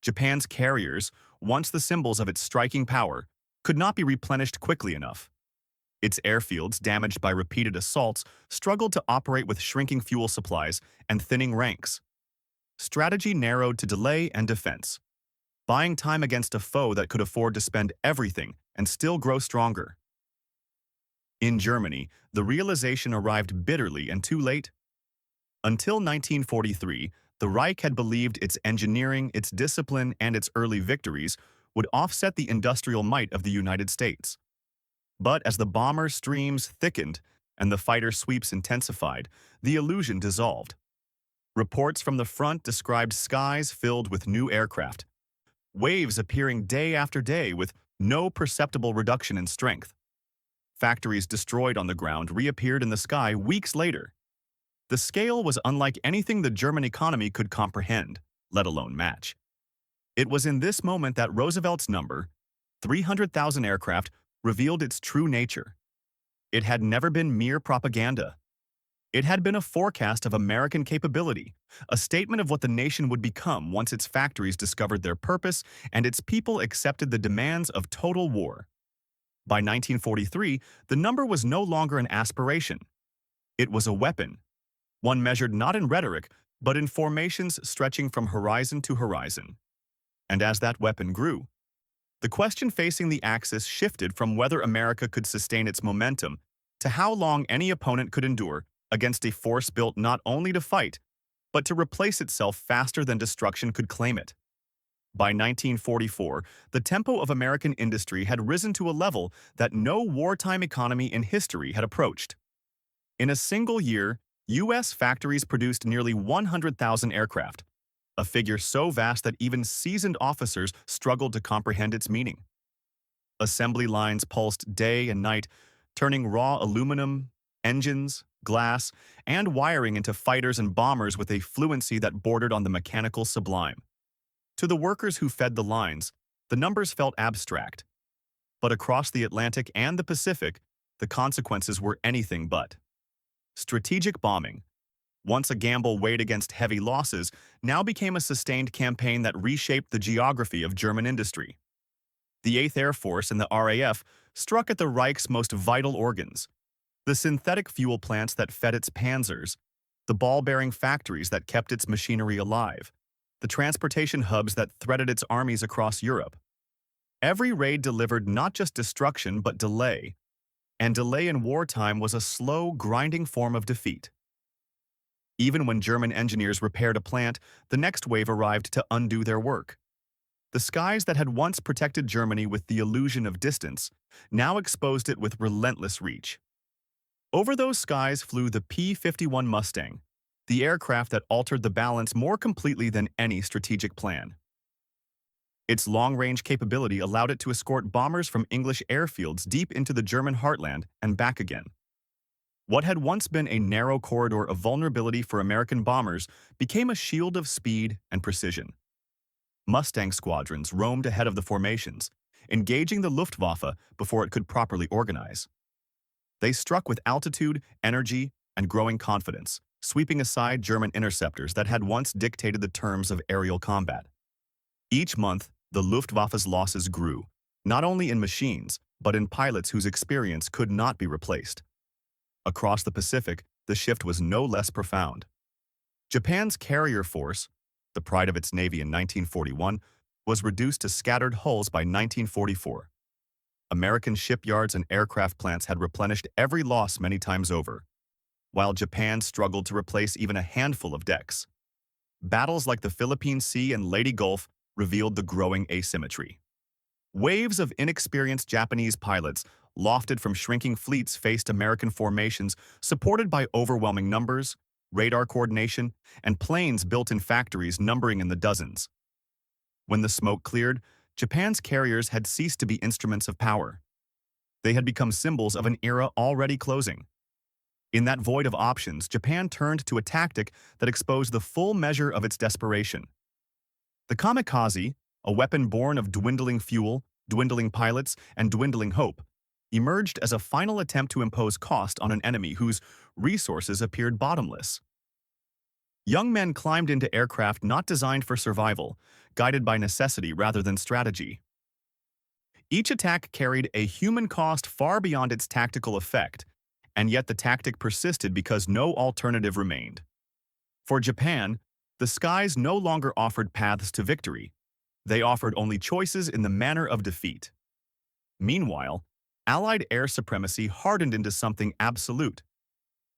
Speaker 1: Japan's carriers, once the symbols of its striking power, could not be replenished quickly enough. Its airfields, damaged by repeated assaults, struggled to operate with shrinking fuel supplies and thinning ranks. Strategy narrowed to delay and defense, buying time against a foe that could afford to spend everything and still grow stronger. In Germany, the realization arrived bitterly and too late. Until 1943, the Reich had believed its engineering, its discipline, and its early victories would offset the industrial might of the United States. But as the bomber streams thickened, and the fighter sweeps intensified, the illusion dissolved. Reports from the front described skies filled with new aircraft, waves appearing day after day with no perceptible reduction in strength. Factories destroyed on the ground reappeared in the sky weeks later. The scale was unlike anything the German economy could comprehend, let alone match. It was in this moment that Roosevelt's number, 300,000 aircraft, revealed its true nature. It had never been mere propaganda. It had been a forecast of American capability, a statement of what the nation would become once its factories discovered their purpose and its people accepted the demands of total war. By 1943, the number was no longer an aspiration. It was a weapon, one measured not in rhetoric, but in formations stretching from horizon to horizon. And as that weapon grew, the question facing the Axis shifted from whether America could sustain its momentum to how long any opponent could endure against a force built not only to fight, but to replace itself faster than destruction could claim it. By 1944, the tempo of American industry had risen to a level that no wartime economy in history had approached. In a single year, U.S. factories produced nearly 100,000 aircraft, a figure so vast that even seasoned officers struggled to comprehend its meaning. Assembly lines pulsed day and night, turning raw aluminum, engines, glass, and wiring into fighters and bombers with a fluency that bordered on the mechanical sublime. To the workers who fed the lines, the numbers felt abstract. But across the Atlantic and the Pacific, the consequences were anything but. Strategic bombing, once a gamble weighed against heavy losses, now became a sustained campaign that reshaped the geography of German industry. The 8th Air Force and the RAF struck at the Reich's most vital organs, the synthetic fuel plants that fed its panzers, the ball-bearing factories that kept its machinery alive, the transportation hubs that threaded its armies across Europe. Every raid delivered not just destruction but delay, and delay in wartime was a slow, grinding form of defeat. Even when German engineers repaired a plant, the next wave arrived to undo their work. The skies that had once protected Germany with the illusion of distance now exposed it with relentless reach. Over those skies flew the P-51 Mustang, the aircraft that altered the balance more completely than any strategic plan. Its long-range capability allowed it to escort bombers from English airfields deep into the German heartland and back again. What had once been a narrow corridor of vulnerability for American bombers became a shield of speed and precision. Mustang squadrons roamed ahead of the formations, engaging the Luftwaffe before it could properly organize. They struck with altitude, energy, and growing confidence, sweeping aside German interceptors that had once dictated the terms of aerial combat. Each month, the Luftwaffe's losses grew, not only in machines, but in pilots whose experience could not be replaced. Across the Pacific, the shift was no less profound. Japan's carrier force, the pride of its navy in 1941, was reduced to scattered hulls by 1944. American shipyards and aircraft plants had replenished every loss many times over, while Japan struggled to replace even a handful of decks. Battles like the Philippine Sea and Leyte Gulf revealed the growing asymmetry. Waves of inexperienced Japanese pilots, lofted from shrinking fleets, faced American formations supported by overwhelming numbers, radar coordination, and planes built in factories numbering in the dozens. When the smoke cleared, Japan's carriers had ceased to be instruments of power. They had become symbols of an era already closing. In that void of options, Japan turned to a tactic that exposed the full measure of its desperation. The kamikaze, a weapon born of dwindling fuel, dwindling pilots, and dwindling hope, emerged as a final attempt to impose cost on an enemy whose resources appeared bottomless. Young men climbed into aircraft not designed for survival, guided by necessity rather than strategy. Each attack carried a human cost far beyond its tactical effect, and yet the tactic persisted because no alternative remained. For Japan, the skies no longer offered paths to victory. They offered only choices in the manner of defeat. Meanwhile, Allied air supremacy hardened into something absolute.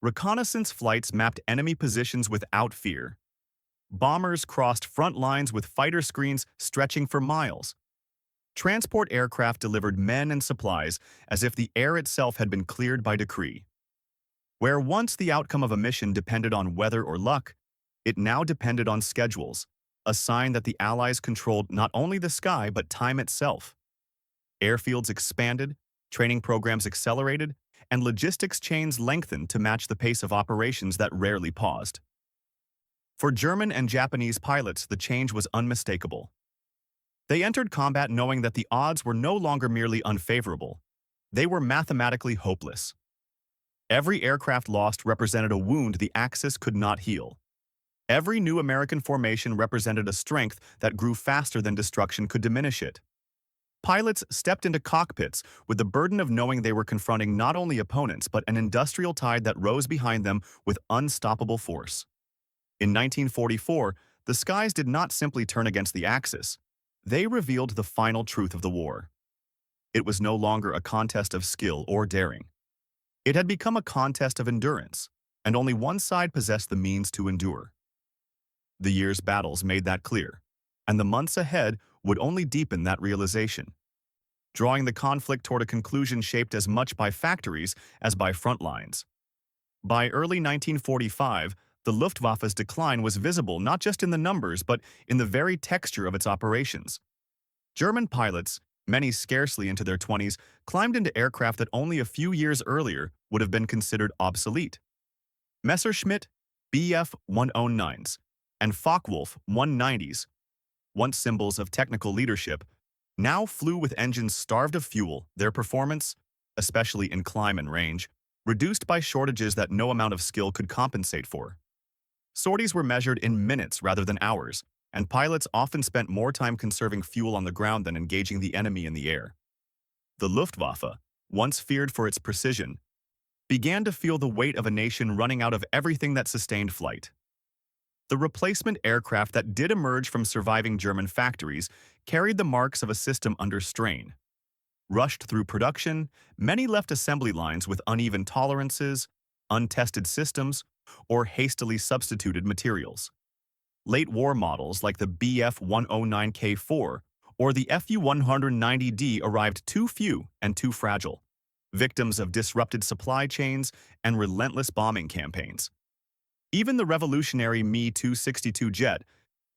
Speaker 1: Reconnaissance flights mapped enemy positions without fear. Bombers crossed front lines with fighter screens stretching for miles. Transport aircraft delivered men and supplies as if the air itself had been cleared by decree. Where once the outcome of a mission depended on weather or luck, it now depended on schedules, a sign that the Allies controlled not only the sky but time itself. Airfields expanded, training programs accelerated, and logistics chains lengthened to match the pace of operations that rarely paused. For German and Japanese pilots, the change was unmistakable. They entered combat knowing that the odds were no longer merely unfavorable. They were mathematically hopeless. Every aircraft lost represented a wound the Axis could not heal. Every new American formation represented a strength that grew faster than destruction could diminish it. Pilots stepped into cockpits with the burden of knowing they were confronting not only opponents but an industrial tide that rose behind them with unstoppable force. In 1944, the skies did not simply turn against the Axis. They revealed the final truth of the war. It was no longer a contest of skill or daring. It had become a contest of endurance, and only one side possessed the means to endure. The year's battles made that clear, and the months ahead would only deepen that realization, drawing the conflict toward a conclusion shaped as much by factories as by front lines. By early 1945, the Luftwaffe's decline was visible not just in the numbers but in the very texture of its operations. German pilots, many scarcely into their 20s, climbed into aircraft that only a few years earlier would have been considered obsolete. Messerschmitt Bf-109s and Focke-Wulf 190s, once symbols of technical leadership, now flew with engines starved of fuel, their performance, especially in climb and range, reduced by shortages that no amount of skill could compensate for. Sorties were measured in minutes rather than hours, and pilots often spent more time conserving fuel on the ground than engaging the enemy in the air. The Luftwaffe, once feared for its precision, began to feel the weight of a nation running out of everything that sustained flight. The replacement aircraft that did emerge from surviving German factories carried the marks of a system under strain. Rushed through production, many left assembly lines with uneven tolerances, untested systems, or hastily substituted materials. Late war models like the Bf-109K4 or the Fu-190D arrived too few and too fragile, victims of disrupted supply chains and relentless bombing campaigns. Even the revolutionary Me-262 jet,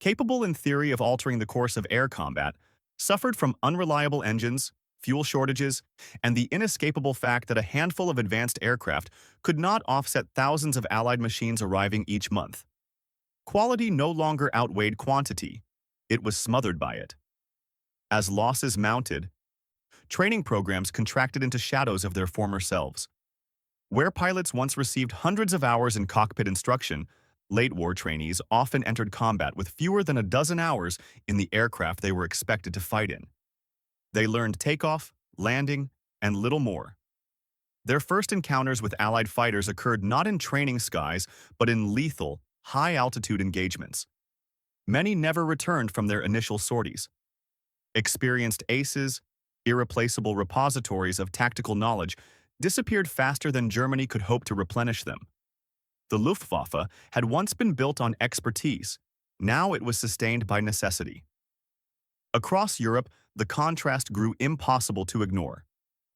Speaker 1: capable in theory of altering the course of air combat, suffered from unreliable engines, fuel shortages, and the inescapable fact that a handful of advanced aircraft could not offset thousands of Allied machines arriving each month. Quality no longer outweighed quantity. It was smothered by it. As losses mounted, training programs contracted into shadows of their former selves. Where pilots once received hundreds of hours in cockpit instruction, late-war trainees often entered combat with fewer than a dozen hours in the aircraft they were expected to fight in. They learned takeoff, landing, and little more. Their first encounters with Allied fighters occurred not in training skies, but in lethal, high-altitude engagements. Many never returned from their initial sorties. Experienced aces, irreplaceable repositories of tactical knowledge, disappeared faster than Germany could hope to replenish them. The Luftwaffe had once been built on expertise. Now it was sustained by necessity. Across Europe, the contrast grew impossible to ignore.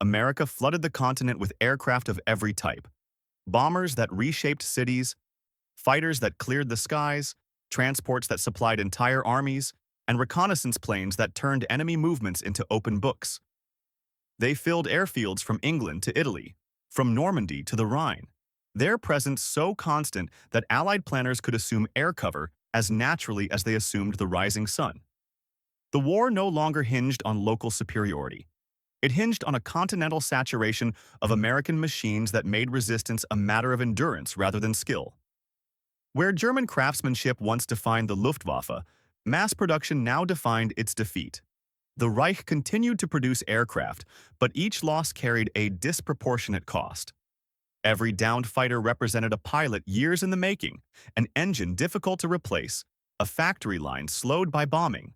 Speaker 1: America flooded the continent with aircraft of every type. Bombers that reshaped cities, fighters that cleared the skies, transports that supplied entire armies, and reconnaissance planes that turned enemy movements into open books. They filled airfields from England to Italy, from Normandy to the Rhine, their presence so constant that Allied planners could assume air cover as naturally as they assumed the rising sun. The war no longer hinged on local superiority. It hinged on a continental saturation of American machines that made resistance a matter of endurance rather than skill. Where German craftsmanship once defined the Luftwaffe, mass production now defined its defeat. The Reich continued to produce aircraft, but each loss carried a disproportionate cost. Every downed fighter represented a pilot years in the making, an engine difficult to replace, a factory line slowed by bombing.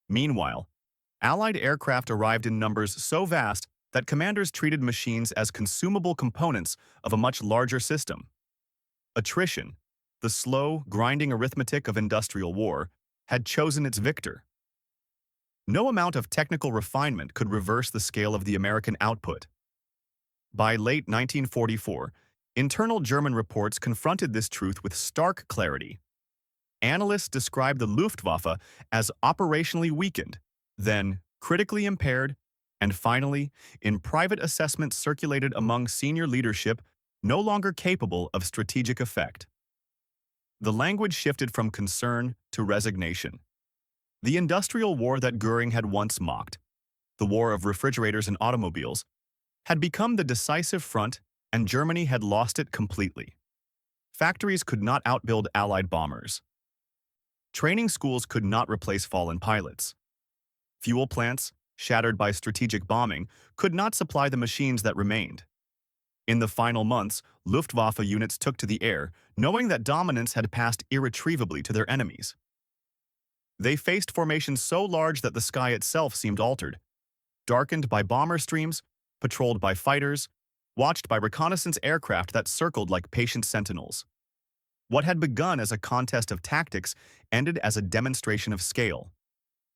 Speaker 1: Meanwhile, Allied aircraft arrived in numbers so vast that commanders treated machines as consumable components of a much larger system. Attrition, the slow, grinding arithmetic of industrial war, had chosen its victor. No amount of technical refinement could reverse the scale of the American output. By late 1944, Internal German reports confronted this truth with stark clarity. Analysts described the Luftwaffe as operationally weakened, then critically impaired, and finally, in private assessments circulated among senior leadership, no longer capable of strategic effect. The language shifted from concern to resignation. The industrial war that Göring had once mocked, the war of refrigerators and automobiles, had become the decisive front, and Germany had lost it completely. Factories could not outbuild Allied bombers. Training schools could not replace fallen pilots. Fuel plants, shattered by strategic bombing, could not supply the machines that remained. In the final months, Luftwaffe units took to the air, knowing that dominance had passed irretrievably to their enemies. They faced formations so large that the sky itself seemed altered, darkened by bomber streams, patrolled by fighters, watched by reconnaissance aircraft that circled like patient sentinels. What had begun as a contest of tactics ended as a demonstration of scale.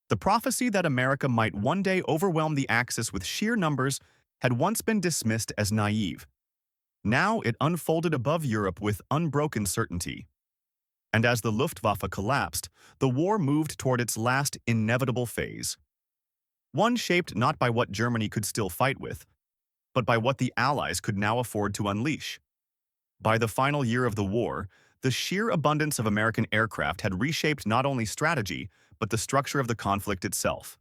Speaker 1: The prophecy that America might one day overwhelm the Axis with sheer numbers had once been dismissed as naive. Now it unfolded above Europe with unbroken certainty. And as the Luftwaffe collapsed, the war moved toward its last inevitable phase. One shaped not by what Germany could still fight with, but by what the Allies could now afford to unleash. By the final year of the war, the sheer abundance of American aircraft had reshaped not only strategy, but the structure of the conflict itself.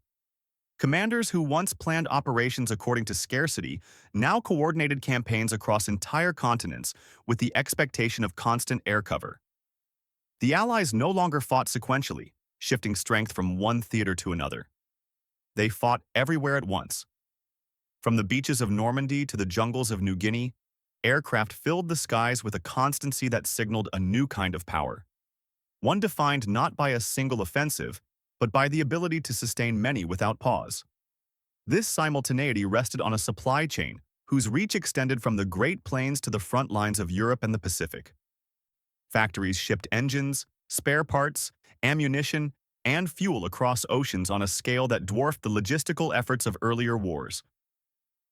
Speaker 1: Commanders who once planned operations according to scarcity now coordinated campaigns across entire continents with the expectation of constant air cover. The Allies no longer fought sequentially, shifting strength from one theater to another. They fought everywhere at once. From the beaches of Normandy to the jungles of New Guinea, aircraft filled the skies with a constancy that signaled a new kind of power. One defined not by a single offensive, but by the ability to sustain many without pause. This simultaneity rested on a supply chain whose reach extended from the Great Plains to the front lines of Europe and the Pacific. Factories shipped engines, spare parts, ammunition, and fuel across oceans on a scale that dwarfed the logistical efforts of earlier wars.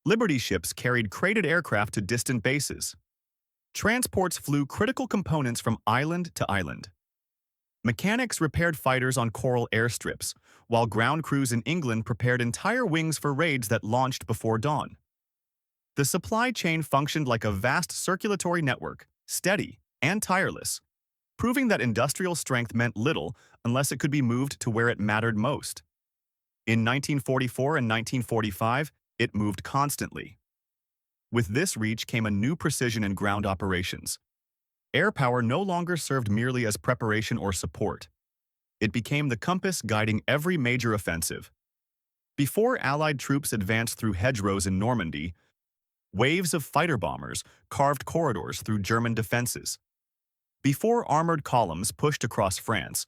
Speaker 1: Liberty ships carried crated aircraft to distant bases. Transports flew critical components from island to island. Mechanics repaired fighters on coral airstrips, while ground crews in England prepared entire wings for raids that launched before dawn. The supply chain functioned like a vast circulatory network, steady and tireless, proving that industrial strength meant little unless it could be moved to where it mattered most. In 1944 and 1945, it moved constantly. With this reach came a new precision in ground operations. Air power no longer served merely as preparation or support. It became the compass guiding every major offensive. Before Allied troops advanced through hedgerows in Normandy, waves of fighter bombers carved corridors through German defenses. Before armored columns pushed across France,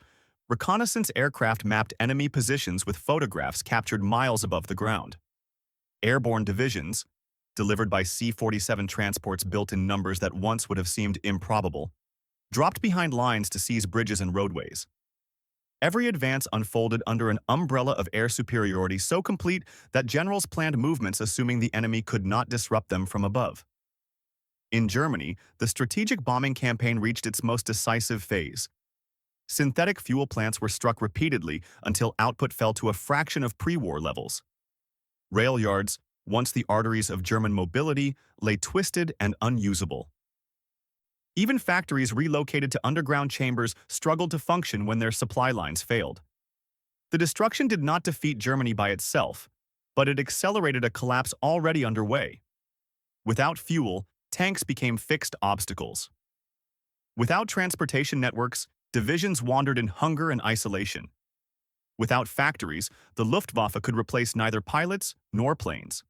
Speaker 1: reconnaissance aircraft mapped enemy positions with photographs captured miles above the ground. Airborne divisions, delivered by C-47 transports built in numbers that once would have seemed improbable, dropped behind lines to seize bridges and roadways. Every advance unfolded under an umbrella of air superiority so complete that generals planned movements assuming the enemy could not disrupt them from above. In Germany, the strategic bombing campaign reached its most decisive phase. Synthetic fuel plants were struck repeatedly until output fell to a fraction of pre-war levels. Rail yards, once the arteries of German mobility, lay twisted and unusable. Even factories relocated to underground chambers struggled to function when their supply lines failed. The destruction did not defeat Germany by itself, but it accelerated a collapse already underway. Without fuel, tanks became fixed obstacles. Without transportation networks, divisions wandered in hunger and isolation. Without factories, the Luftwaffe could replace neither pilots nor planes.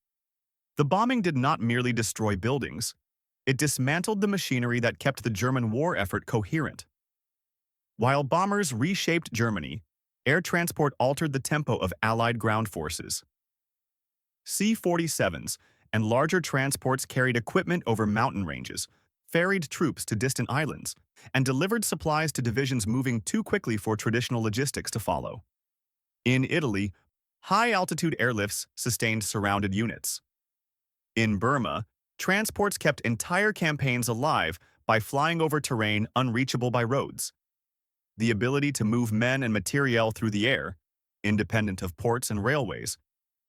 Speaker 1: The bombing did not merely destroy buildings. It dismantled the machinery that kept the German war effort coherent. While bombers reshaped Germany, air transport altered the tempo of Allied ground forces. C-47s and larger transports carried equipment over mountain ranges, ferried troops to distant islands, and delivered supplies to divisions moving too quickly for traditional logistics to follow. In Italy, high-altitude airlifts sustained surrounded units. In Burma, Transports kept entire campaigns alive by flying over terrain unreachable by roads. The ability to move men and materiel through the air, independent of ports and railways,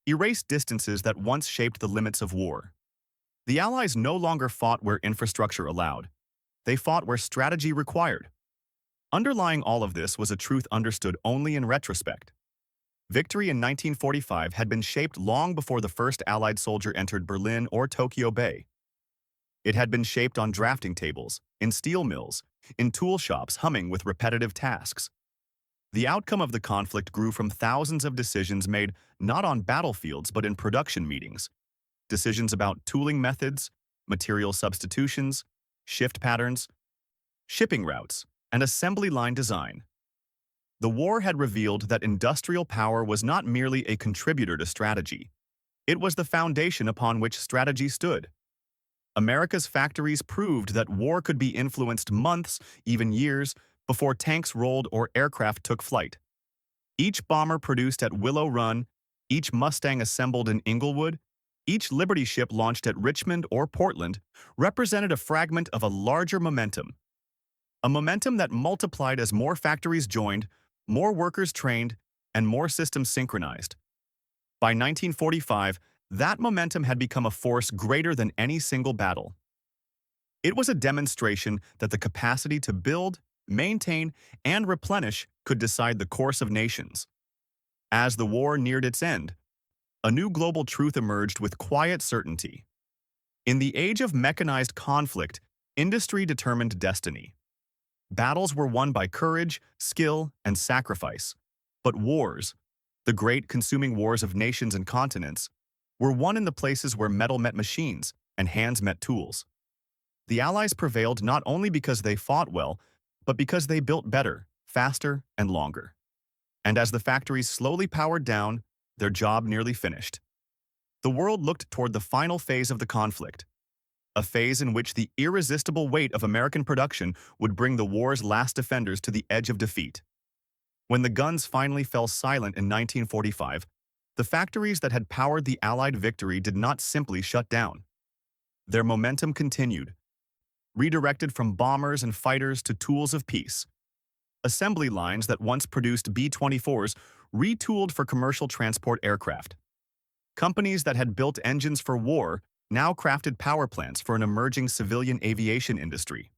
Speaker 1: erased distances that once shaped the limits of war. The Allies no longer fought where infrastructure allowed. They fought where strategy required. Underlying all of this was a truth understood only in retrospect. Victory in 1945 had been shaped long before the first Allied soldier entered Berlin or Tokyo Bay. It had been shaped on drafting tables, in steel mills, in tool shops humming with repetitive tasks. The outcome of the conflict grew from thousands of decisions made not on battlefields but in production meetings. Decisions about tooling methods, material substitutions, shift patterns, shipping routes, and assembly line design. The war had revealed that industrial power was not merely a contributor to strategy. It was the foundation upon which strategy stood. America's factories proved that war could be influenced months, even years, before tanks rolled or aircraft took flight. Each bomber produced at Willow Run, each Mustang assembled in Inglewood, each Liberty ship launched at Richmond or Portland represented a fragment of a larger momentum. A momentum that multiplied as more factories joined, more workers trained, and more systems synchronized. By 1945, that momentum had become a force greater than any single battle. It was a demonstration that the capacity to build, maintain, and replenish could decide the course of nations. As the war neared its end, a new global truth emerged with quiet certainty. In the age of mechanized conflict, industry determined destiny. Battles were won by courage, skill, and sacrifice. But wars, the great consuming wars of nations and continents, were won in the places where metal met machines and hands met tools. The Allies prevailed not only because they fought well, but because they built better, faster, and longer. And as the factories slowly powered down, their job nearly finished. The world looked toward the final phase of the conflict, a phase in which the irresistible weight of American production would bring the war's last defenders to the edge of defeat. When the guns finally fell silent in 1945, the factories that had powered the Allied victory did not simply shut down. Their momentum continued, redirected from bombers and fighters to tools of peace. Assembly lines that once produced B-24s retooled for commercial transport aircraft. Companies that had built engines for war now crafted power plants for an emerging civilian aviation industry.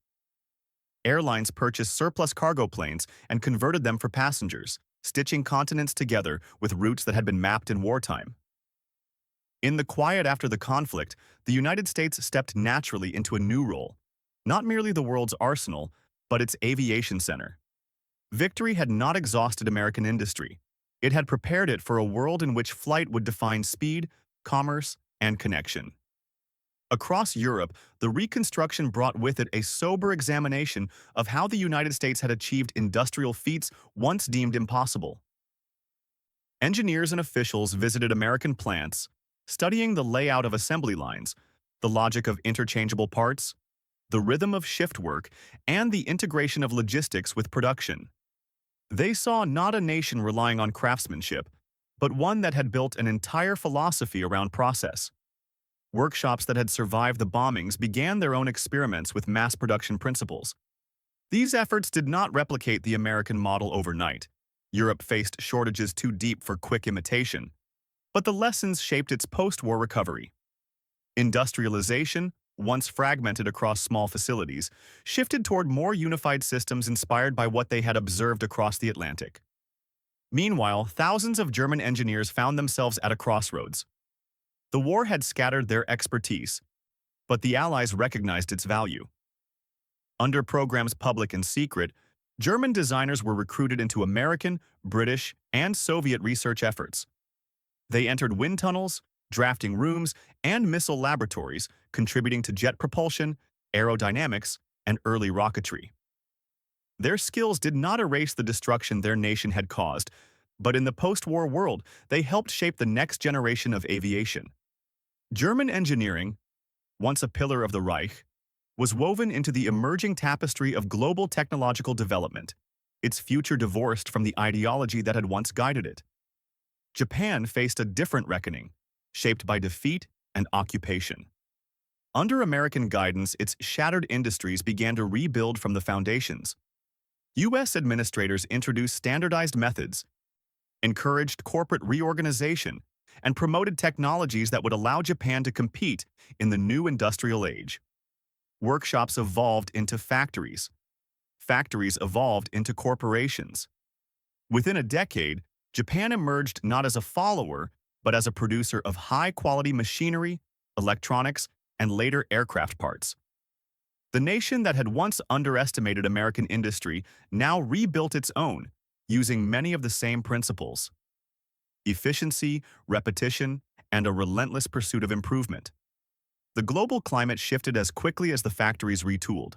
Speaker 1: Airlines purchased surplus cargo planes and converted them for passengers, stitching continents together with routes that had been mapped in wartime. In the quiet after the conflict, the United States stepped naturally into a new role, not merely the world's arsenal, but its aviation center. Victory had not exhausted American industry. It had prepared it for a world in which flight would define speed, commerce, and connection. Across Europe, the Reconstruction brought with it a sober examination of how the United States had achieved industrial feats once deemed impossible. Engineers and officials visited American plants, studying the layout of assembly lines, the logic of interchangeable parts, the rhythm of shift work, and the integration of logistics with production. They saw not a nation relying on craftsmanship, but one that had built an entire philosophy around process. Workshops that had survived the bombings began their own experiments with mass production principles. These efforts did not replicate the American model overnight. Europe faced shortages too deep for quick imitation. But the lessons shaped its post-war recovery. Industrialization, once fragmented across small facilities, shifted toward more unified systems inspired by what they had observed across the Atlantic. Meanwhile, thousands of German engineers found themselves at a crossroads. The war had scattered their expertise, but the Allies recognized its value. Under programs public and secret, German designers were recruited into American, British, and Soviet research efforts. They entered wind tunnels, drafting rooms, and missile laboratories, contributing to jet propulsion, aerodynamics, and early rocketry. Their skills did not erase the destruction their nation had caused, but in the post-war world, they helped shape the next generation of aviation. German engineering, once a pillar of the Reich, was woven into the emerging tapestry of global technological development, its future divorced from the ideology that had once guided it. Japan faced a different reckoning, shaped by defeat and occupation. Under American guidance, its shattered industries began to rebuild from the foundations. U.S. administrators introduced standardized methods, encouraged corporate reorganization, and promoted technologies that would allow Japan to compete in the new industrial age. Workshops evolved into factories. Factories evolved into corporations. Within a decade, Japan emerged not as a follower, but as a producer of high-quality machinery, electronics, and later aircraft parts. The nation that had once underestimated American industry now rebuilt its own, using many of the same principles: efficiency, repetition, and a relentless pursuit of improvement. The global climate shifted as quickly as the factories retooled.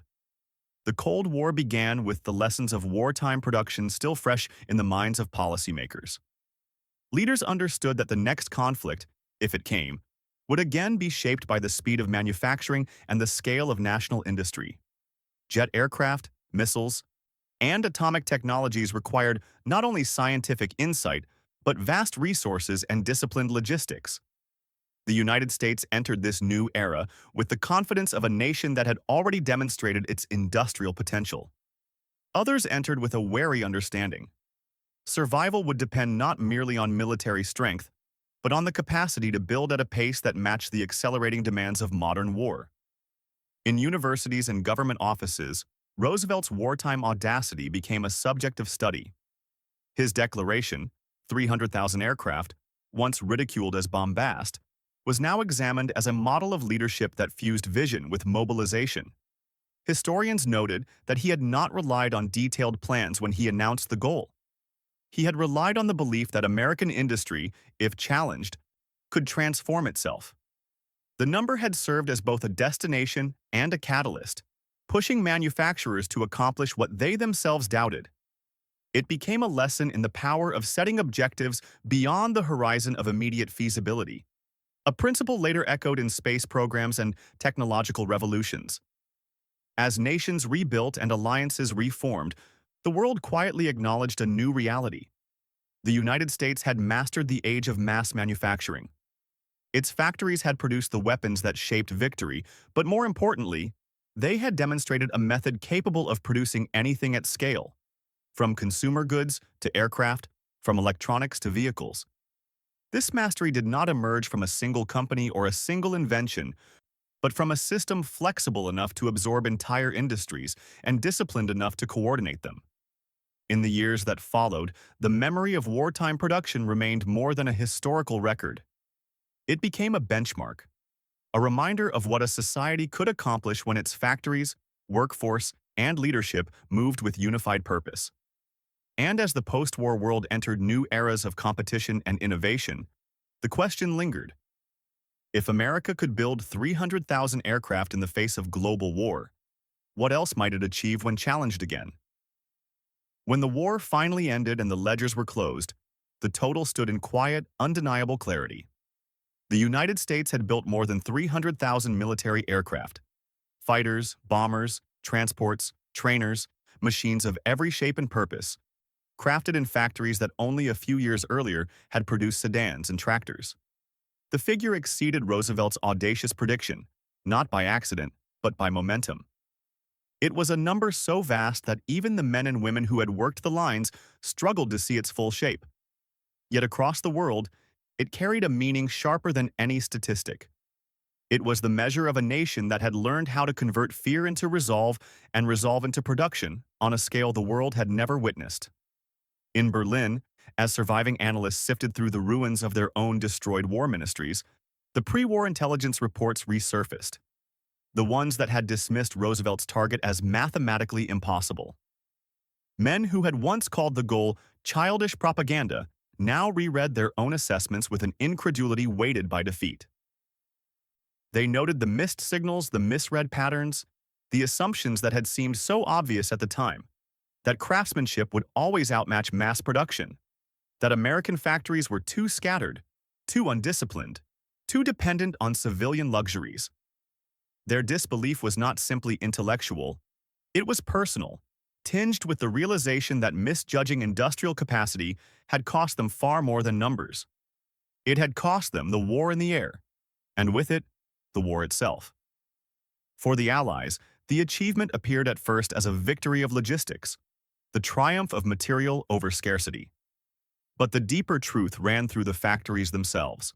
Speaker 1: The Cold War began with the lessons of wartime production still fresh in the minds of policymakers. Leaders understood that the next conflict, if it came, would again be shaped by the speed of manufacturing and the scale of national industry. Jet aircraft, missiles, and atomic technologies required not only scientific insight, but vast resources and disciplined logistics. The United States entered this new era with the confidence of a nation that had already demonstrated its industrial potential. Others entered with a wary understanding. Survival would depend not merely on military strength, but on the capacity to build at a pace that matched the accelerating demands of modern war. In universities and government offices, Roosevelt's wartime audacity became a subject of study. His declaration, 300,000 aircraft, once ridiculed as bombast, was now examined as a model of leadership that fused vision with mobilization. Historians noted that he had not relied on detailed plans when he announced the goal. He had relied on the belief that American industry, if challenged, could transform itself. The number had served as both a destination and a catalyst, pushing manufacturers to accomplish what they themselves doubted. It became a lesson in the power of setting objectives beyond the horizon of immediate feasibility, a principle later echoed in space programs and technological revolutions. As nations rebuilt and alliances reformed, the world quietly acknowledged a new reality. The United States had mastered the age of mass manufacturing. Its factories had produced the weapons that shaped victory, but more importantly, they had demonstrated a method capable of producing anything at scale, from consumer goods to aircraft, from electronics to vehicles. This mastery did not emerge from a single company or a single invention, but from a system flexible enough to absorb entire industries and disciplined enough to coordinate them. In the years that followed, the memory of wartime production remained more than a historical record. It became a benchmark, a reminder of what a society could accomplish when its factories, workforce, and leadership moved with unified purpose. And as the post-war world entered new eras of competition and innovation, the question lingered. If America could build 300,000 aircraft in the face of global war, what else might it achieve when challenged again? When the war finally ended and the ledgers were closed, the total stood in quiet, undeniable clarity. The United States had built more than 300,000 military aircraft. Fighters, bombers, transports, trainers, machines of every shape and purpose, crafted in factories that only a few years earlier had produced sedans and tractors. The figure exceeded Roosevelt's audacious prediction, not by accident, but by momentum. It was a number so vast that even the men and women who had worked the lines struggled to see its full shape. Yet across the world, it carried a meaning sharper than any statistic. It was the measure of a nation that had learned how to convert fear into resolve and resolve into production on a scale the world had never witnessed. In Berlin, as surviving analysts sifted through the ruins of their own destroyed war ministries, the pre-war intelligence reports resurfaced, the ones that had dismissed Roosevelt's target as mathematically impossible. Men who had once called the goal childish propaganda now reread their own assessments with an incredulity weighted by defeat. They noted the missed signals, the misread patterns, the assumptions that had seemed so obvious at the time, that craftsmanship would always outmatch mass production, that American factories were too scattered, too undisciplined, too dependent on civilian luxuries. Their disbelief was not simply intellectual, it was personal, tinged with the realization that misjudging industrial capacity had cost them far more than numbers. It had cost them the war in the air, and with it, the war itself. For the Allies, the achievement appeared at first as a victory of logistics, the triumph of material over scarcity. But the deeper truth ran through the factories themselves.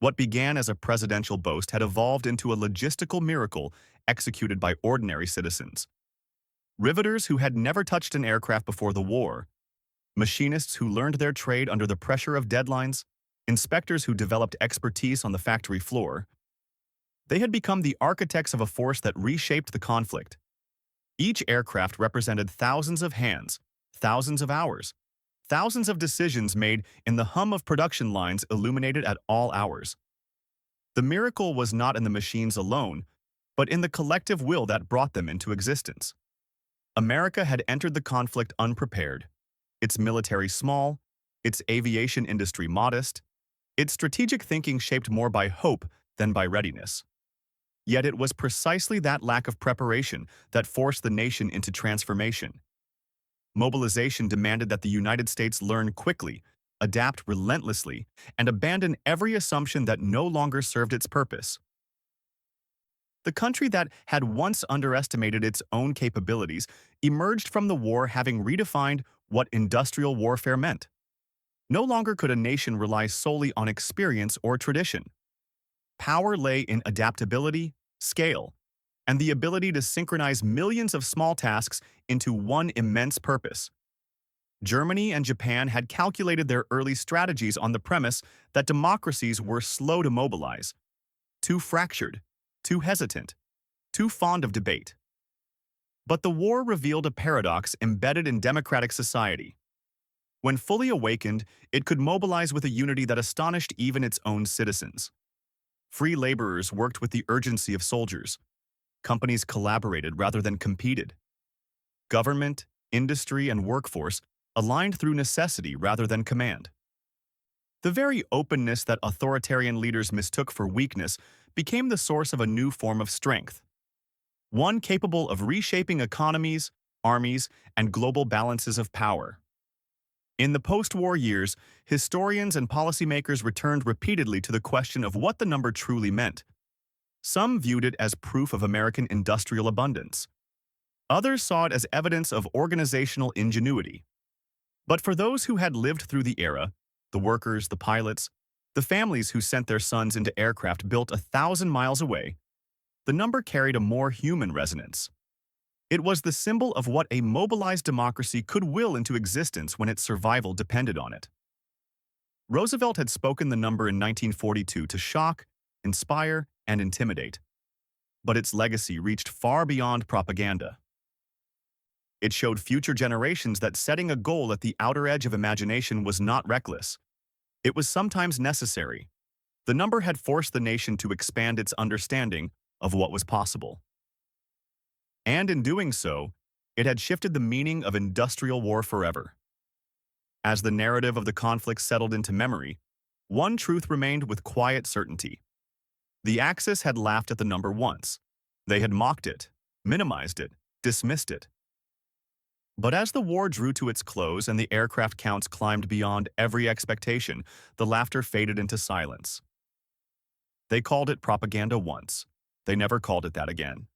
Speaker 1: What began as a presidential boast had evolved into a logistical miracle executed by ordinary citizens. Riveters who had never touched an aircraft before the war, machinists who learned their trade under the pressure of deadlines, inspectors who developed expertise on the factory floor. They had become the architects of a force that reshaped the conflict. Each aircraft represented thousands of hands, thousands of hours, thousands of decisions made in the hum of production lines illuminated at all hours. The miracle was not in the machines alone, but in the collective will that brought them into existence. America had entered the conflict unprepared, its military small, its aviation industry modest, its strategic thinking shaped more by hope than by readiness. Yet it was precisely that lack of preparation that forced the nation into transformation. Mobilization demanded that the United States learn quickly, adapt relentlessly, and abandon every assumption that no longer served its purpose. The country that had once underestimated its own capabilities emerged from the war having redefined what industrial warfare meant. No longer could a nation rely solely on experience or tradition. Power lay in adaptability, scale, and the ability to synchronize millions of small tasks into one immense purpose. Germany and Japan had calculated their early strategies on the premise that democracies were slow to mobilize, too fractured, too hesitant, too fond of debate. But the war revealed a paradox embedded in democratic society. When fully awakened, it could mobilize with a unity that astonished even its own citizens. Free laborers worked with the urgency of soldiers. Companies collaborated rather than competed. Government, industry, and workforce aligned through necessity rather than command. The very openness that authoritarian leaders mistook for weakness became the source of a new form of strength, one capable of reshaping economies, armies, and global balances of power. In the post-war years, historians and policymakers returned repeatedly to the question of what the number truly meant. Some viewed it as proof of American industrial abundance. Others saw it as evidence of organizational ingenuity. But for those who had lived through the era, the workers, the pilots, the families who sent their sons into aircraft built 1,000 miles away, the number carried a more human resonance. It was the symbol of what a mobilized democracy could will into existence when its survival depended on it. Roosevelt had spoken the number in 1942 to shock, inspire, and intimidate. But its legacy reached far beyond propaganda. It showed future generations that setting a goal at the outer edge of imagination was not reckless. It was sometimes necessary. The number had forced the nation to expand its understanding of what was possible. And in doing so, it had shifted the meaning of industrial war forever. As the narrative of the conflict settled into memory, one truth remained with quiet certainty. The Axis had laughed at the number once. They had mocked it, minimized it, dismissed it. But as the war drew to its close and the aircraft counts climbed beyond every expectation, the laughter faded into silence. They called it propaganda once. They never called it that again.